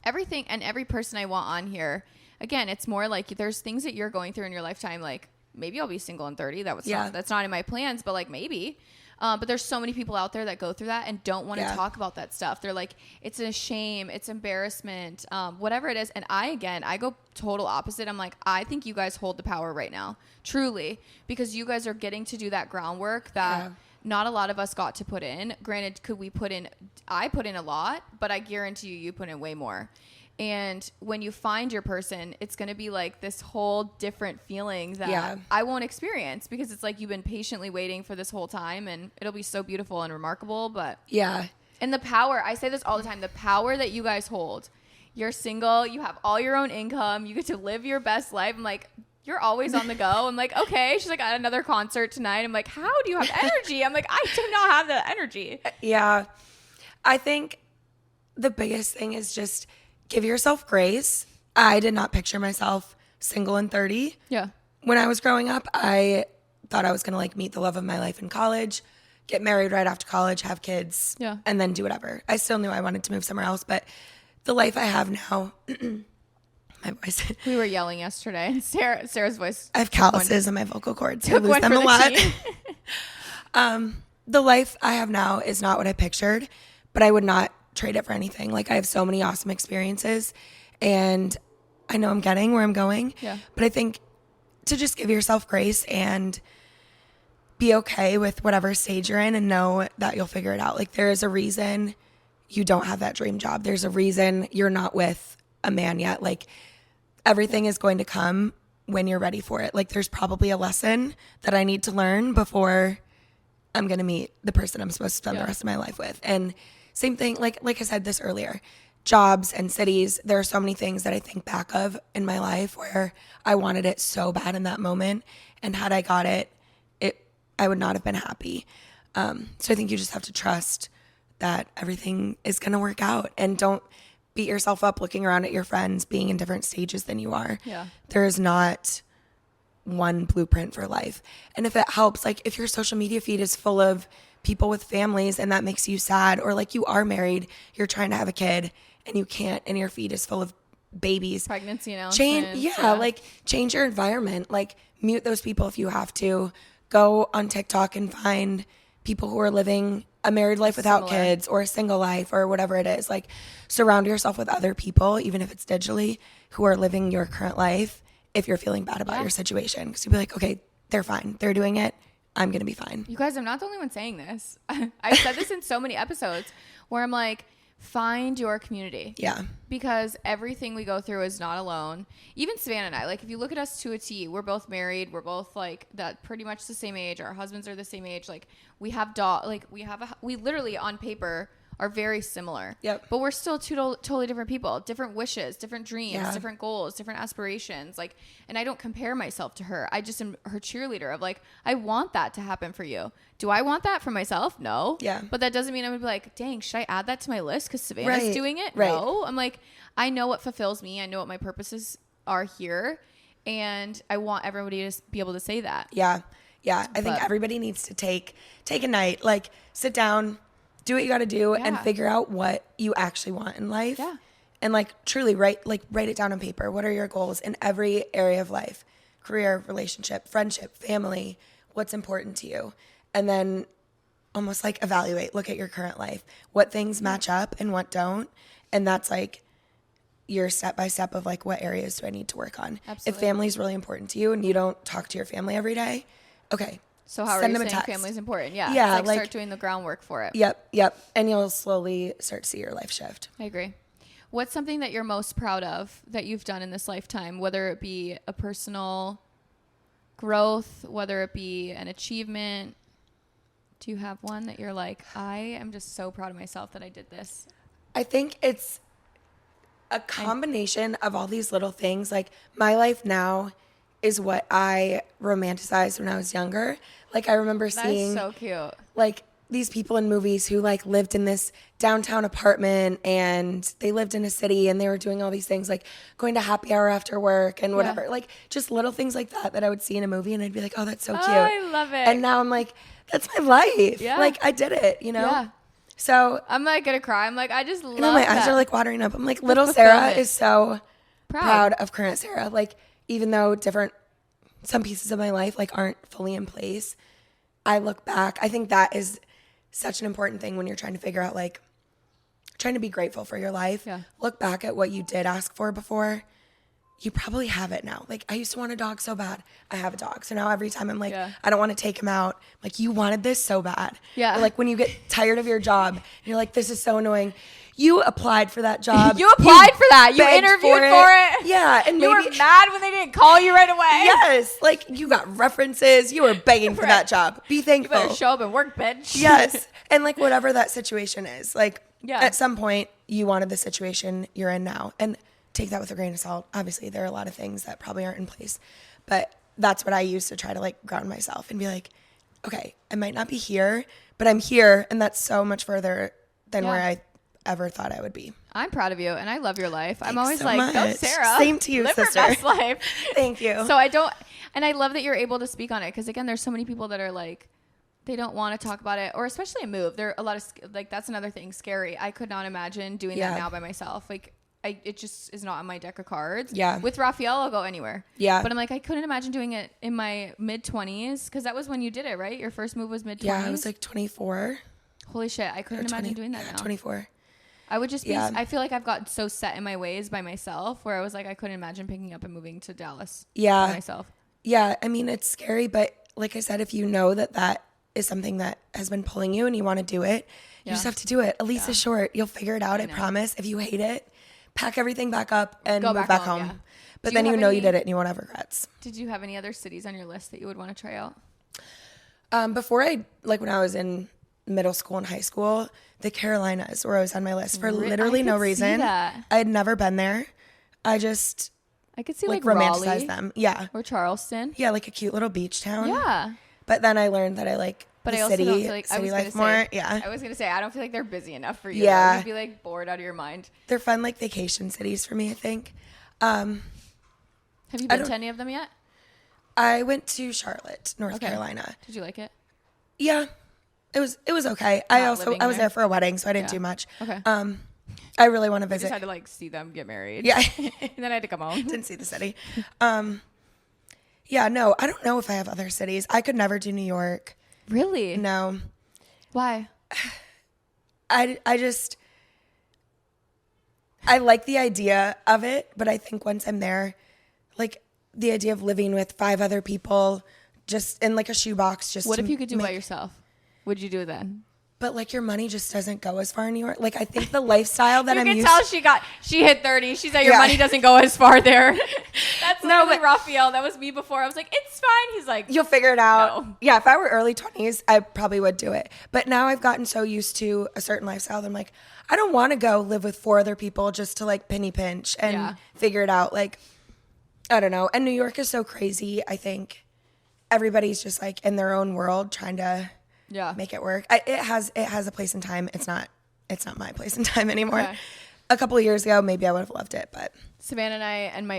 A: everything and every person I want on here. Again, it's more like there's things that you're going through in your lifetime. Like maybe I'll be single in 30. That's not in my plans, but like maybe. But there's so many people out there that go through that and don't want to talk about that stuff. They're like, it's a shame, it's embarrassment, whatever it is. And I go total opposite. I'm like, I think you guys hold the power right now, truly, because you guys are getting to do that groundwork that not a lot of us got to put in. Granted, I put in a lot, but I guarantee you put in way more. And when you find your person, it's going to be like this whole different feeling that I won't experience, because it's like you've been patiently waiting for this whole time, and it'll be so beautiful and remarkable. But and the power, I say this all the time, the power that you guys hold. You're single, you have all your own income, you get to live your best life. I'm like, you're always on the go. I'm like, okay. She's like, I had another concert tonight. I'm like, how do you have energy? I'm like, I do not have the energy.
B: Yeah. I think the biggest thing is just give yourself grace. I did not picture myself single in 30.
A: Yeah.
B: When I was growing up, I thought I was going to like meet the love of my life in college, get married right after college, have kids, and then do whatever. I still knew I wanted to move somewhere else, but the life I have now, my voice.
A: We were yelling yesterday, and Sarah's voice.
B: I have calluses on my vocal cords. I lose them a lot. The life I have now is not what I pictured, but I would not trade it for anything. Like, I have so many awesome experiences, and I know I'm getting where I'm going.
A: Yeah.
B: But I think to just give yourself grace and be okay with whatever stage you're in, and know that you'll figure it out. Like, there is a reason you don't have that dream job. There's a reason you're not with a man yet. Like, everything is going to come when you're ready for it. Like, there's probably a lesson that I need to learn before I'm going to meet the person I'm supposed to spend the rest of my life with. And same thing, like I said this earlier, jobs and cities, there are so many things that I think back of in my life where I wanted it so bad in that moment. And had I got it, I would not have been happy. So I think you just have to trust that everything is going to work out, and don't beat yourself up looking around at your friends being in different stages than you are.
A: Yeah.
B: There is not one blueprint for life. And if it helps, like if your social media feed is full of people with families and that makes you sad, or like you are married, you're trying to have a kid and you can't, and your feed is full of babies,
A: pregnancy announcements.
B: Like change your environment, like mute those people if you have to. Go on TikTok and find people who are living a married life without kids, or a single life, or whatever it is. Like surround yourself with other people, even if it's digitally, who are living your current life if you're feeling bad about your situation. Because you'll be like, okay, they're fine. They're doing it. I'm going to be fine.
A: You guys, I'm not the only one saying this. I've said this in so many episodes where I'm like, find your community.
B: Yeah.
A: Because everything we go through is not alone. Even Savannah and I, like if you look at us to a T, we're both married. We're both like that, pretty much the same age. Our husbands are the same age. Like we have we literally on paper are very similar.
B: Yep.
A: But we're still two totally different people, different wishes, different dreams, different goals, different aspirations. Like, and I don't compare myself to her. I just am her cheerleader of like, I want that to happen for you. Do I want that for myself? No.
B: Yeah.
A: But that doesn't mean I'm gonna be like, dang, should I add that to my list because Savannah's doing it?
B: Right.
A: No. I'm like, I know what fulfills me. I know what my purposes are here. And I want everybody to be able to say that.
B: Yeah. Yeah. I think everybody needs to take a night, like sit down, do what you got to do, and figure out what you actually want in life.
A: Yeah.
B: And like truly write it down on paper. What are your goals in every area of life? Career, relationship, friendship, family, what's important to you? And then almost like evaluate, look at your current life. What things match up and what don't? And that's like your step by step of like, what areas do I need to work on?
A: Absolutely.
B: If family is really important to you and you don't talk to your family every day, okay.
A: So how are you saying family is important? Yeah.
B: Yeah.
A: It's like start doing the groundwork for it.
B: Yep. And you'll slowly start to see your life shift.
A: I agree. What's something that you're most proud of that you've done in this lifetime, whether it be a personal growth, whether it be an achievement? Do you have one that you're like, I am just so proud of myself that I did this?
B: I think it's a combination of all these little things. Like my life now is what I romanticized when I was younger. Like I remember seeing
A: so cute.
B: Like these people in movies who like lived in this downtown apartment and they lived in a city and they were doing all these things like going to happy hour after work and whatever. Like just little things like that I would see in a movie and I'd be like, oh, that's so cute.
A: I love it.
B: And now I'm like, that's my life.
A: Yeah.
B: Like I did it, you know?
A: Yeah.
B: So
A: I'm like gonna cry. I'm like, I just love
B: my
A: that.
B: eyes are like watering up. I'm like, little Sarah is so
A: proud
B: of current Sarah. Like even though some pieces of my life like aren't fully in place, I look back. I think that is such an important thing when you're trying to figure out like trying to be grateful for your life.
A: Yeah.
B: Look back at what you did ask for before. You probably have it now. Like I used to want a dog so bad. I have a dog. So now every time I'm like, I don't want to take him out. Like you wanted this so bad.
A: Yeah.
B: Or like when you get tired of your job, and you're like, this is so annoying. You applied for that job.
A: You applied for that. You interviewed for it.
B: Yeah. And
A: you were mad when they didn't call you right away.
B: Yes. Like you got references. You were begging for that job. Be thankful.
A: You better show up and work, bitch.
B: Yes. And like whatever that situation is, like at some point you wanted the situation you're in now. And take that with a grain of salt. Obviously, there are a lot of things that probably aren't in place. But that's what I use to try to like ground myself and be like, okay, I might not be here, but I'm here. And that's so much further than where I ever thought I would be.
A: I'm proud of you and I love your life.
B: Thanks
A: I'm always
B: so
A: like,
B: much.
A: go Sarah.
B: Same to you,
A: live
B: sister.
A: Her best life.
B: Thank you.
A: So and I love that you're able to speak on it. Because again, there's so many people that are like, they don't want to talk about it, or especially a move. There are a lot of, like, that's another thing, scary. I could not imagine doing that now by myself. Like, it just is not on my deck of cards.
B: Yeah.
A: With Raphael, I'll go anywhere.
B: Yeah.
A: But I'm like, I couldn't imagine doing it in my mid-20s, because that was when you did it, right? Your first move was mid-20s?
B: Yeah, I was like 24.
A: Holy shit, I couldn't imagine doing that now.
B: 24.
A: I would just be, I feel like I've gotten so set in my ways by myself, where I was like, I couldn't imagine picking up and moving to Dallas by myself.
B: Yeah, I mean, it's scary, but like I said, if you know that is something that has been pulling you and you want to do it, you just have to do it. A lease is short. You'll figure it out, I promise. If you hate it, pack everything back up and move back home. Yeah. But then you know you did it and you won't have regrets.
A: Did you have any other cities on your list that you would want to try out?
B: Before when I was in middle school and high school, the Carolinas were always on my list for literally no reason. I had never been there. I
A: could see
B: like
A: Raleigh
B: romanticize them. Yeah.
A: or Charleston.
B: Yeah, like a cute little beach town.
A: Yeah.
B: But then I learned that I like the city life more. Yeah.
A: I was going to say, I don't feel like they're busy enough for you.
B: Yeah.
A: You'd be like bored out of your mind.
B: They're fun like vacation cities for me, I think.
A: Have you been to any of them yet?
B: I went to Charlotte, North Carolina.
A: Did you like it?
B: Yeah. It was okay. I was there for a wedding, so I didn't do much.
A: Okay.
B: I really want to visit.
A: I just had to like see them get married.
B: Yeah.
A: And then I had to come home.
B: Didn't see the city. Yeah, no, I don't know if I have other cities. I could never do New York.
A: Really?
B: No.
A: Why?
B: I like the idea of it, but I think once I'm there, like the idea of living with 5 other people just in like a shoebox just
A: what if you could do it by yourself? Would you do it then?
B: But like your money just doesn't go as far in New York. Like I think the lifestyle that I'm used to.
A: You can tell she hit 30. She said your money doesn't go as far there. That's literally Raphael. That was me before. I was like, it's fine. He's like,
B: you'll figure it out.
A: No.
B: Yeah, if I were early 20s, I probably would do it. But now I've gotten so used to a certain lifestyle that I'm like, I don't want to go live with 4 other people just to like penny pinch and figure it out. Like, I don't know. And New York is so crazy. I think everybody's just like in their own world trying to make it work. It has a place and time. It's not my place and time anymore. Okay. A couple of years ago, maybe I would have loved it, but
A: Savannah and I and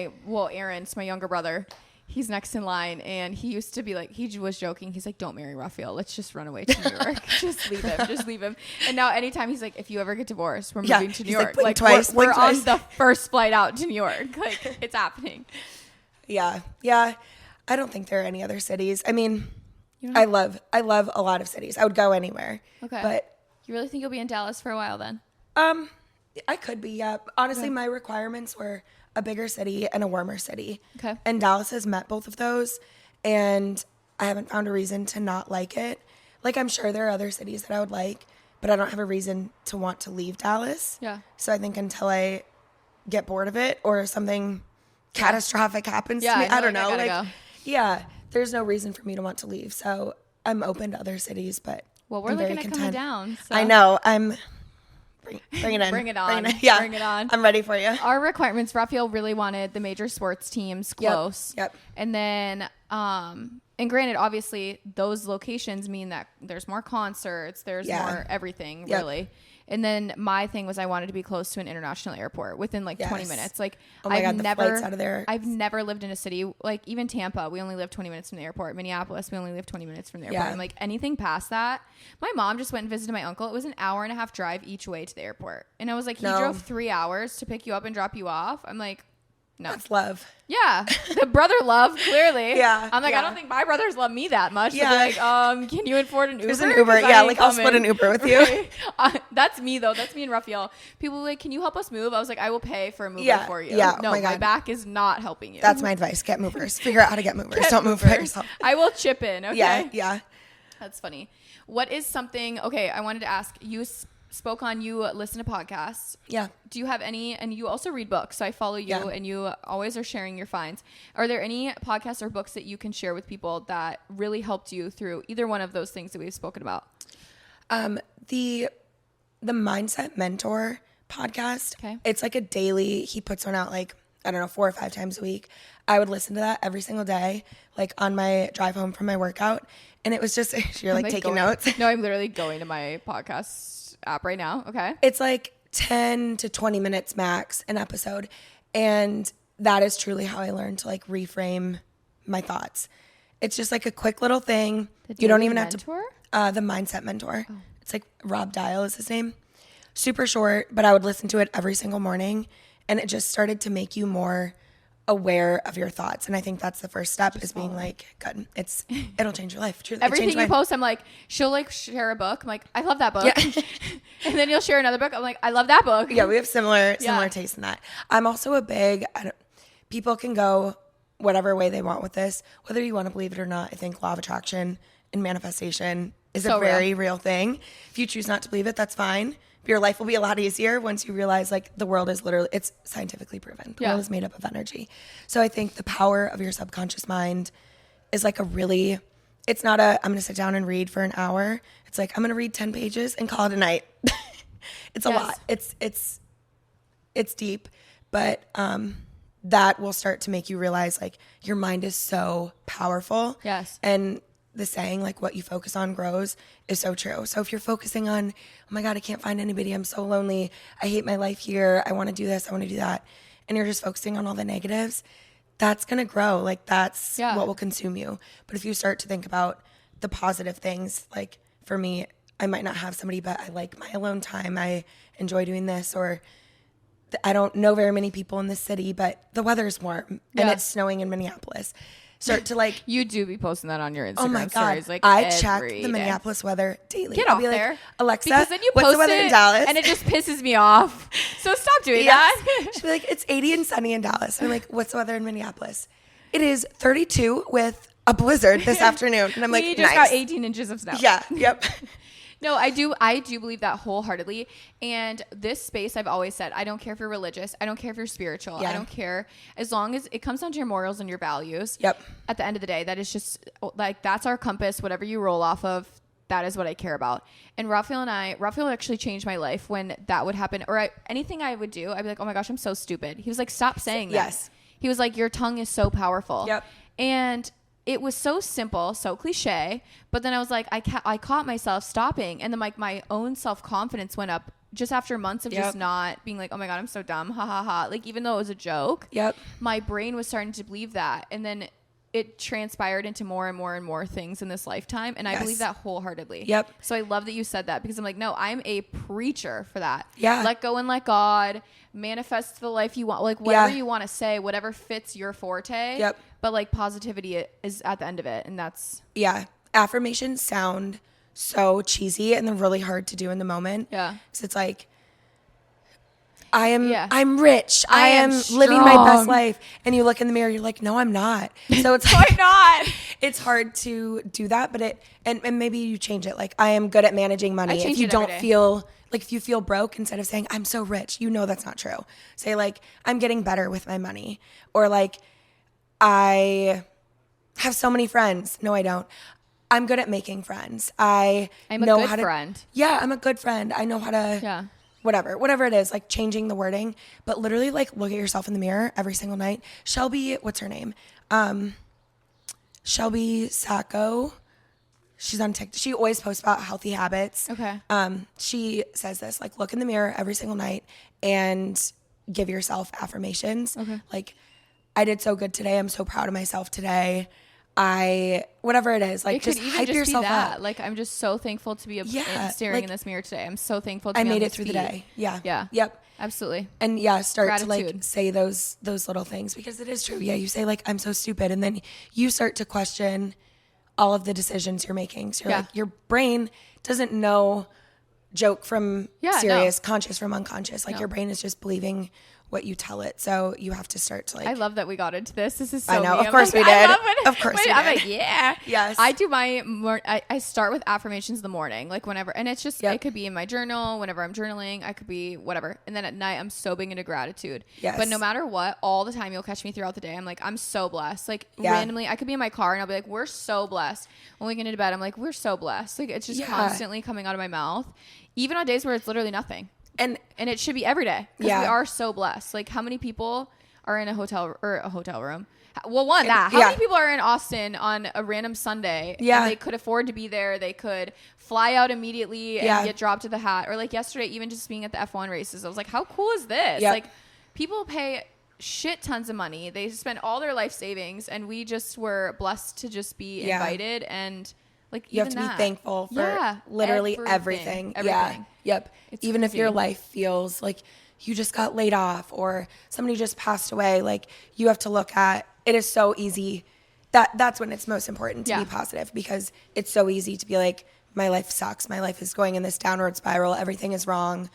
A: Aaron's my younger brother. He's next in line, and he used to be like, he was joking. He's like, don't marry Raphael. Let's just run away to New York. Just leave him. Just leave him. And now anytime he's like, if you ever get divorced, we're moving to New York.
B: Like
A: we're on the first flight out to New York. Like it's happening.
B: Yeah. Yeah. I don't think there are any other cities. I mean, I love a lot of cities. I would go anywhere. Okay. But
A: you really think you'll be in Dallas for a while then?
B: I could be, yeah. Honestly, my requirements were a bigger city and a warmer city.
A: Okay.
B: And Dallas has met both of those, and I haven't found a reason to not like it. Like, I'm sure there are other cities that I would like, but I don't have a reason to want to leave Dallas.
A: Yeah.
B: So I think until I get bored of it or something catastrophic happens to me, I don't know. Yeah, there's no reason for me to want to leave. So I'm open to other cities, but
A: we're looking at coming down. So.
B: I know. Bring it in.
A: Bring it on.
B: Yeah.
A: Bring it on.
B: I'm ready for you.
A: Our requirements, Raphael really wanted the major sports teams close.
B: Yep.
A: And then, and granted, obviously, those locations mean that there's more concerts, there's more everything, really. And then my thing was I wanted to be close to an international airport within like 20 minutes. Like,
B: oh my God, the flights out of there.
A: I've never lived in a city, like even Tampa, we only live 20 minutes from the airport. Minneapolis, we only live 20 minutes from the airport. And like anything past that, my mom just went and visited my uncle. It was an 1.5-hour drive each way to the airport. And I was like, he drove 3 hours to pick you up and drop you off. I'm like, no.
B: That's love.
A: Yeah. The brother love, clearly.
B: Yeah.
A: I'm like, I don't think my brothers love me that much. Yeah. Like, can you afford an Uber?
B: There's an Uber. Yeah, like I'll split an Uber with you.
A: That's me, though. That's me and Raphael. People were like, can you help us move? I was like, I will pay for a mover for you.
B: Yeah.
A: No, my back is not helping you.
B: That's my advice. Get movers. Figure out how to get movers. Don't move by yourself.
A: I will chip in, okay?
B: Yeah. Yeah.
A: That's funny. What is something, okay, I wanted to ask, you spoke on you listen to podcasts.
B: Yeah.
A: Do you have any, and you also read books, so I follow you and you always are sharing your finds. Are there any podcasts or books that you can share with people that really helped you through either one of those things that we've spoken about?
B: The Mindset Mentor podcast.
A: Okay.
B: It's like a daily, he puts one out like, I don't know, 4 or 5 times a week. I would listen to that every single day, like on my drive home from my workout. And it was just, you're like taking notes.
A: No, I'm literally going to my podcast app right now. Okay.
B: It's like 10 to 20 minutes max an episode. And that is truly how I learned to like reframe my thoughts. It's just like a quick little thing. You don't even have to. The Mindset Mentor. Oh. It's like Rob Dial is his name. Super short, but I would listen to it every single morning. And it just started to make you more aware of your thoughts. And I think that's the first step is being like, good. It'll change your life. Truly.
A: Everything you post, I'm like, she'll like share a book. I'm like, I love that book. Yeah. And then you'll share another book. I'm like, I love that book.
B: Yeah, we have similar taste in that. I'm also a big, people can go whatever way they want with this, whether you want to believe it or not. I think law of attraction and manifestation is a very real thing. If you choose not to believe it, that's fine. Your life will be a lot easier once you realize like the world is literally, it's scientifically proven. The world is made up of energy. So I think the power of your subconscious mind is like a really it's not I'm going to sit down and read for an hour. It's like, I'm going to read 10 pages and call it a night. It's a lot. It's deep, but that will start to make you realize like your mind is so powerful.
A: Yes.
B: And the saying like what you focus on grows is so true. So if you're focusing on, oh my God, I can't find anybody. I'm so lonely. I hate my life here. I want to do this. I want to do that. And you're just focusing on all the negatives, that's going to grow. Like that's what will consume you. But if you start to think about the positive things, like for me, I might not have somebody, but I like my alone time. I enjoy doing this, or I don't know very many people in this city, but the weather's warm and it's snowing in Minneapolis. Start to like,
A: you do be posting that on your Instagram
B: oh my God,
A: stories, like
B: I check the Minneapolis weather daily.
A: Get
B: I'll
A: off
B: be like,
A: there,
B: Alexa,
A: because then you
B: what's
A: post
B: the weather
A: it
B: in Dallas?
A: and it just pisses me off. So stop doing that.
B: She'll be like, it's 80 and sunny in Dallas. And I'm like, what's the weather in Minneapolis? It is 32 with a blizzard this afternoon. And I'm like,
A: we just got 18 inches of snow.
B: Yeah. Yep.
A: No, I do believe that wholeheartedly. And this space, I've always said, I don't care if you're religious. I don't care if you're spiritual. I don't care. As long as it comes down to your morals and your values.
B: Yep.
A: At the end of the day, that is just like, that's our compass. Whatever you roll off of, that is what I care about. And Raphael actually changed my life when that would happen. Or anything I would do, I'd be like, oh my gosh, I'm so stupid. He was like, stop saying that.
B: Yes.
A: He was like, your tongue is so powerful.
B: Yep.
A: And it was so simple, so cliche, but then I was like, I caught myself stopping, and then like my own self-confidence went up just after months of just not being like, oh my God, I'm so dumb, ha ha ha. Like, even though it was a joke, my brain was starting to believe that, and then it transpired into more and more and more things in this lifetime, and I believe that wholeheartedly.
B: Yep.
A: So I love that you said that, because I'm like, no, I'm a preacher for that.
B: Yeah.
A: Let go and let God. Manifest the life you want, like whatever you want to say, whatever fits your forte.
B: Yep.
A: But like positivity is at the end of it, and that's
B: affirmations sound so cheesy and they're really hard to do in the moment.
A: Yeah.
B: Because it's like, I'm rich. I am living my
A: strong.
B: best life. And you look in the mirror, you're like, no, I'm not. So it's
A: why not?
B: It's hard to do that, but and maybe you change it. Like, I am good at managing money. If you don't feel like, if you feel broke, instead of saying I'm so rich, that's not true. Say like, I'm getting better with my money, or like, I have so many friends. No, I don't. I'm good at making friends. I'm a good
A: friend.
B: Yeah, I'm a good friend. I know how to whatever it is, like changing the wording, but literally like look at yourself in the mirror every single night. Shelby, what's her name? Shelby Sacco. She's on TikTok. She always posts about healthy habits.
A: Okay.
B: She says this, like, look in the mirror every single night and give yourself affirmations. Okay. Like, I did so good today. I'm so proud of myself today. Whatever it is, like, just hype yourself up.
A: Like, I'm just so thankful to be staring in this mirror today. I'm so thankful to
B: I
A: be
B: made
A: on
B: it
A: this
B: through
A: feet.
B: the day. Yeah.
A: Yeah.
B: Yep.
A: Absolutely.
B: And start
A: Gratitude.
B: to like say those little things, because it is true. Yeah. You say like, I'm so stupid. And then you start to question all of the decisions you're making. So you're like, your brain doesn't know joke from serious, conscious from unconscious. Like your brain is just believing what you tell it. So you have to start to like.
A: I love that we got into this. This is so.
B: I know.
A: Me.
B: Of course we did. Of course we did.
A: I'm like, yeah.
B: Yes.
A: I do I start with affirmations in the morning, like whenever, and it's just it could be in my journal whenever I'm journaling. I could be whatever, and then at night I'm so big into gratitude.
B: Yes.
A: But no matter what, all the time you'll catch me throughout the day. I'm like, I'm so blessed. Like randomly, I could be in my car and I'll be like, we're so blessed. When we get into bed, I'm like, we're so blessed. Like it's just constantly coming out of my mouth, even on days where it's literally nothing. And it should be every day, because we are so blessed. Like, how many people are in a hotel room? Well, how many people are in Austin on a random Sunday?
B: Yeah.
A: And they could afford to be there. They could fly out immediately and get dropped to the hat. Or like yesterday, even just being at the F1 races, I was like, how cool is this?
B: Yep.
A: Like, people pay shit tons of money. They spend all their life savings, and we just were blessed to just be invited. And like,
B: you have to be thankful for literally everything. Yeah. Yep. It's even crazy. If your life feels like you just got laid off or somebody just passed away, like you have to look at it. Is so easy. That's when it's most important to be positive, because it's so easy to be like, my life sucks. My life is going in this downward spiral. Everything is wrong.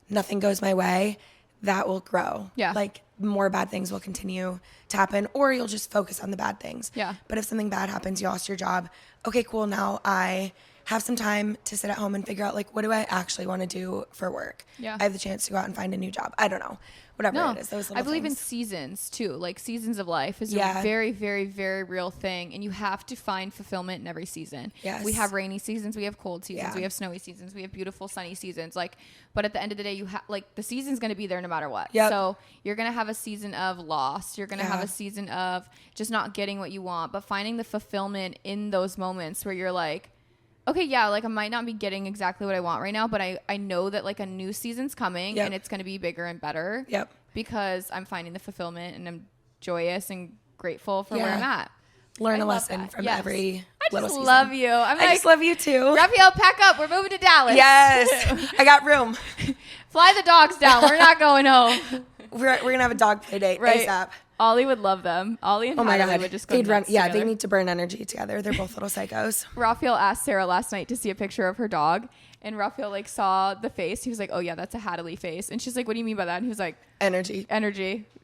B: Nothing goes my way. That will grow. Yeah. Like more bad things will continue to happen, or you'll just focus on the bad things. Yeah. But if something bad happens, you lost your job. Okay, cool. Now I have some time to sit at home and figure out like, what do I actually want to do for work?
A: Yeah.
B: I have the chance to go out and find a new job. I don't know. Whatever it is. Those little
A: I believe in
B: things.
A: seasons too. Like seasons of life is a very, very, very real thing. And you have to find fulfillment in every season.
B: Yes.
A: We have rainy seasons. We have cold seasons.
B: Yeah.
A: We have snowy seasons. We have beautiful sunny seasons. Like, but at the end of the day, you have like the season's going to be there no matter what.
B: Yep.
A: So you're going to have a season of loss. You're going to have a season of just not getting what you want, but finding the fulfillment in those moments where you're like, okay, yeah, like I might not be getting exactly what I want right now, but I know that like a new season's coming and it's going to be bigger and better.
B: Yep.
A: Because I'm finding the fulfillment and I'm joyous and grateful for where I'm at.
B: Learn a lesson from every little season.
A: I just love you.
B: I just love you too.
A: Raphael, pack up. We're moving to Dallas.
B: Yes. I got room.
A: Fly the dogs down. We're not going home.
B: We're going to have a dog play date ASAP.
A: Ollie would love them. Ollie and Hadley would just go
B: They'd run. Yeah,
A: together.
B: they need to burn energy together. They're both little psychos.
A: Raphael asked Sarah last night to see a picture of her dog. And Raphael like saw the face. He was like, oh yeah, that's a Hadley face. And she's like, what do you mean by that? And he was like,
B: energy.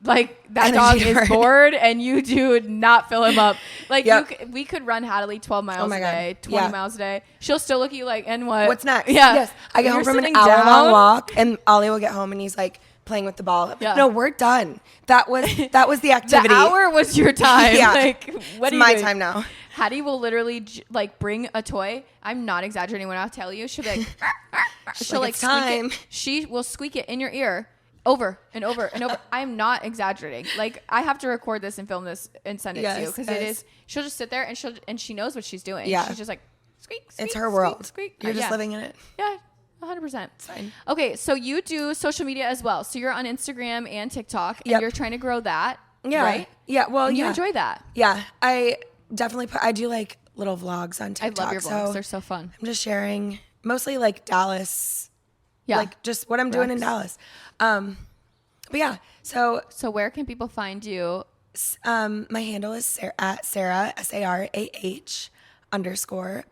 A: Like that dog is bored and you do not fill him up. Like we could run Hadley 12 miles a day, 20 miles a day. She'll still look at you like, and what?
B: What's next?
A: Yeah.
B: Yes. I get home from an hour-long walk and Ollie will get home and he's like playing with the ball. Yeah. No, we're done. That was the activity.
A: The hour was your time.
B: Yeah.
A: Like, what
B: it's my time now.
A: Hattie will literally like bring a toy. I'm not exaggerating when I'll tell you. She'll be like, she'll like squeak it. She will squeak it in your ear over and over and over. I'm not exaggerating. Like I have to record this and film this and send it to you because it is. She'll just sit there and she knows what she's doing. Yeah. She's just like squeak. Squeak,
B: it's her world.
A: Squeak.
B: You're just living in it.
A: Yeah. 100%.
B: It's fine.
A: Okay, so you do social media as well. So you're on Instagram and TikTok, and you're trying to grow that. Yeah. Right?
B: Yeah. Well,
A: you enjoy that.
B: Yeah. I definitely I do like little vlogs on TikTok.
A: I love your vlogs. They're so fun.
B: I'm just sharing mostly like Dallas. Yeah. Like just what I'm doing in Dallas. But yeah. So
A: where can people find you?
B: My handle is Sarah, at Sarah, SARAH _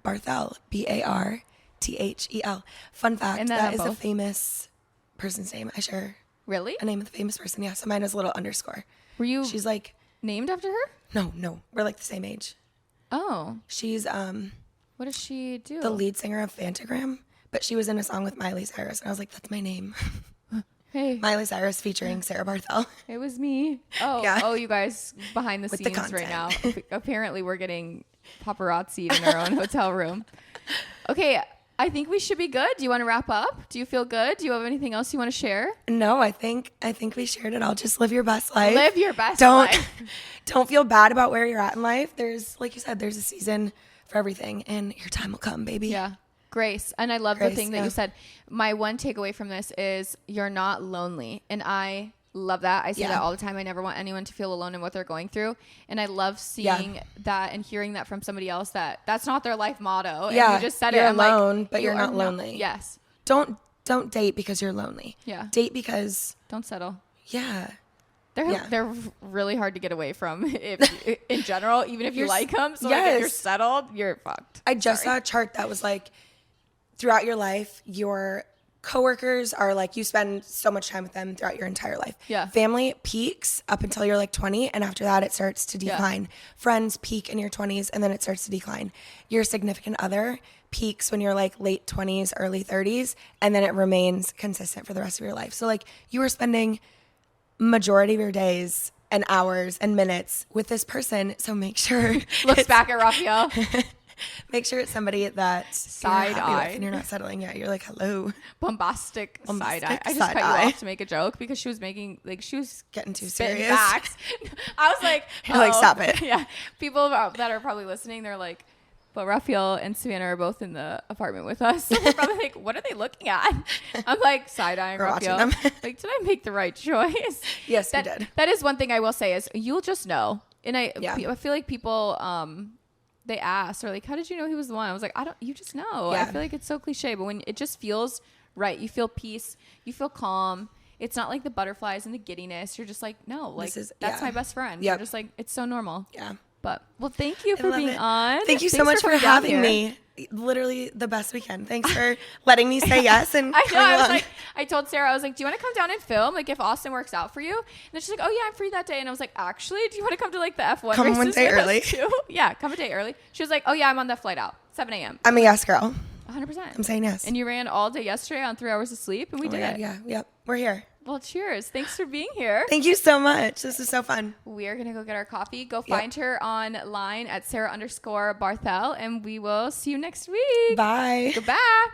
B: Barthel, BARTHEL. Fun fact, that is a famous person's name. I share
A: really
B: a name of the famous person. Yeah, so mine is a little underscore.
A: Were you?
B: She's like
A: named after her?
B: No, we're like the same age.
A: Oh,
B: she's
A: what does she do?
B: The lead singer of Fantagram, but she was in a song with Miley Cyrus, and I was like, that's my name.
A: Hey,
B: Miley Cyrus featuring Sarah Barthel.
A: It was me. Oh, yeah. Oh, you guys behind the scenes right now. Apparently, we're getting paparazzi in our own hotel room. Okay. I think we should be good. Do you want to wrap up? Do you feel good? Do you have anything else you want to share?
B: No, I think we shared it all. Just live your best life.
A: Live your best life.
B: Don't feel bad about where you're at in life. There's, like you said, there's a season for everything, and your time will come, baby.
A: Yeah. Grace. And I love the thing that you said. My one takeaway from this is you're not lonely. And I love that. I say that all the time. I never want anyone to feel alone in what they're going through. And I love seeing that and hearing that from somebody else that's not their life motto. And you just said
B: you're
A: it. I'm
B: alone,
A: like,
B: but you're not lonely.
A: Yes.
B: Don't date because you're lonely.
A: Yeah.
B: Date because.
A: Don't settle.
B: Yeah.
A: They're really hard to get away from in general, even if you like them. So like if you're settled, you're fucked.
B: I just saw a chart that was like, throughout your life, your coworkers are like, you spend so much time with them throughout your entire life.
A: Yeah.
B: Family peaks up until you're like 20, and after that it starts to decline. Yeah. Friends peak in your 20s, and then it starts to decline. Your significant other peaks when you're like late 20s, early 30s, and then it remains consistent for the rest of your life. So like you were spending majority of your days and hours and minutes with this person, so make sure
A: looks back at Raphael.
B: Make sure it's somebody that
A: side eye
B: and you're not settling yet. You're like, hello.
A: Bombastic side eye. I just cut you off to make a joke because she was making she was
B: getting too serious.
A: Facts. I was like,
B: you're like, stop it.
A: Yeah. People that are probably listening, they're like, but Raphael and Savannah are both in the apartment with us. So they're probably like, what are they looking at? I'm like, side eyeing Raphael. Like, did I make the right choice?
B: Yes, you did.
A: That is one thing I will say is you'll just know. And I feel like people they asked or like, how did you know he was the one? I was like, you just know. I feel like it's so cliche, but when it just feels right, you feel peace, you feel calm. It's not like the butterflies and the giddiness. You're just like, no, like that's my best friend. You're just like, it's so normal.
B: Yeah.
A: But thank you for being on.
B: Thank you so much for having me. Literally the best weekend. Thanks for letting me say yes. And
A: I told Sarah, I was like, do you want to come down and film? Like if Austin works out for you? And then she's like, oh yeah, I'm free that day. And I was like, actually, do you want to come to like the F1
B: come
A: races
B: one day early?
A: Too? Yeah, come a day early. She was like, oh yeah, I'm on the flight out. 7 a.m.
B: I'm a yes girl.
A: 100%.
B: I'm saying yes.
A: And you ran all day yesterday on 3 hours of sleep, and we did it.
B: Yeah. Yep. We're here.
A: Well, cheers. Thanks for being here.
B: Thank you so much. This is so fun.
A: We are going to go get our coffee. Go find her online at Sarah_Barthel, and we will see you next week.
B: Bye.
A: Goodbye.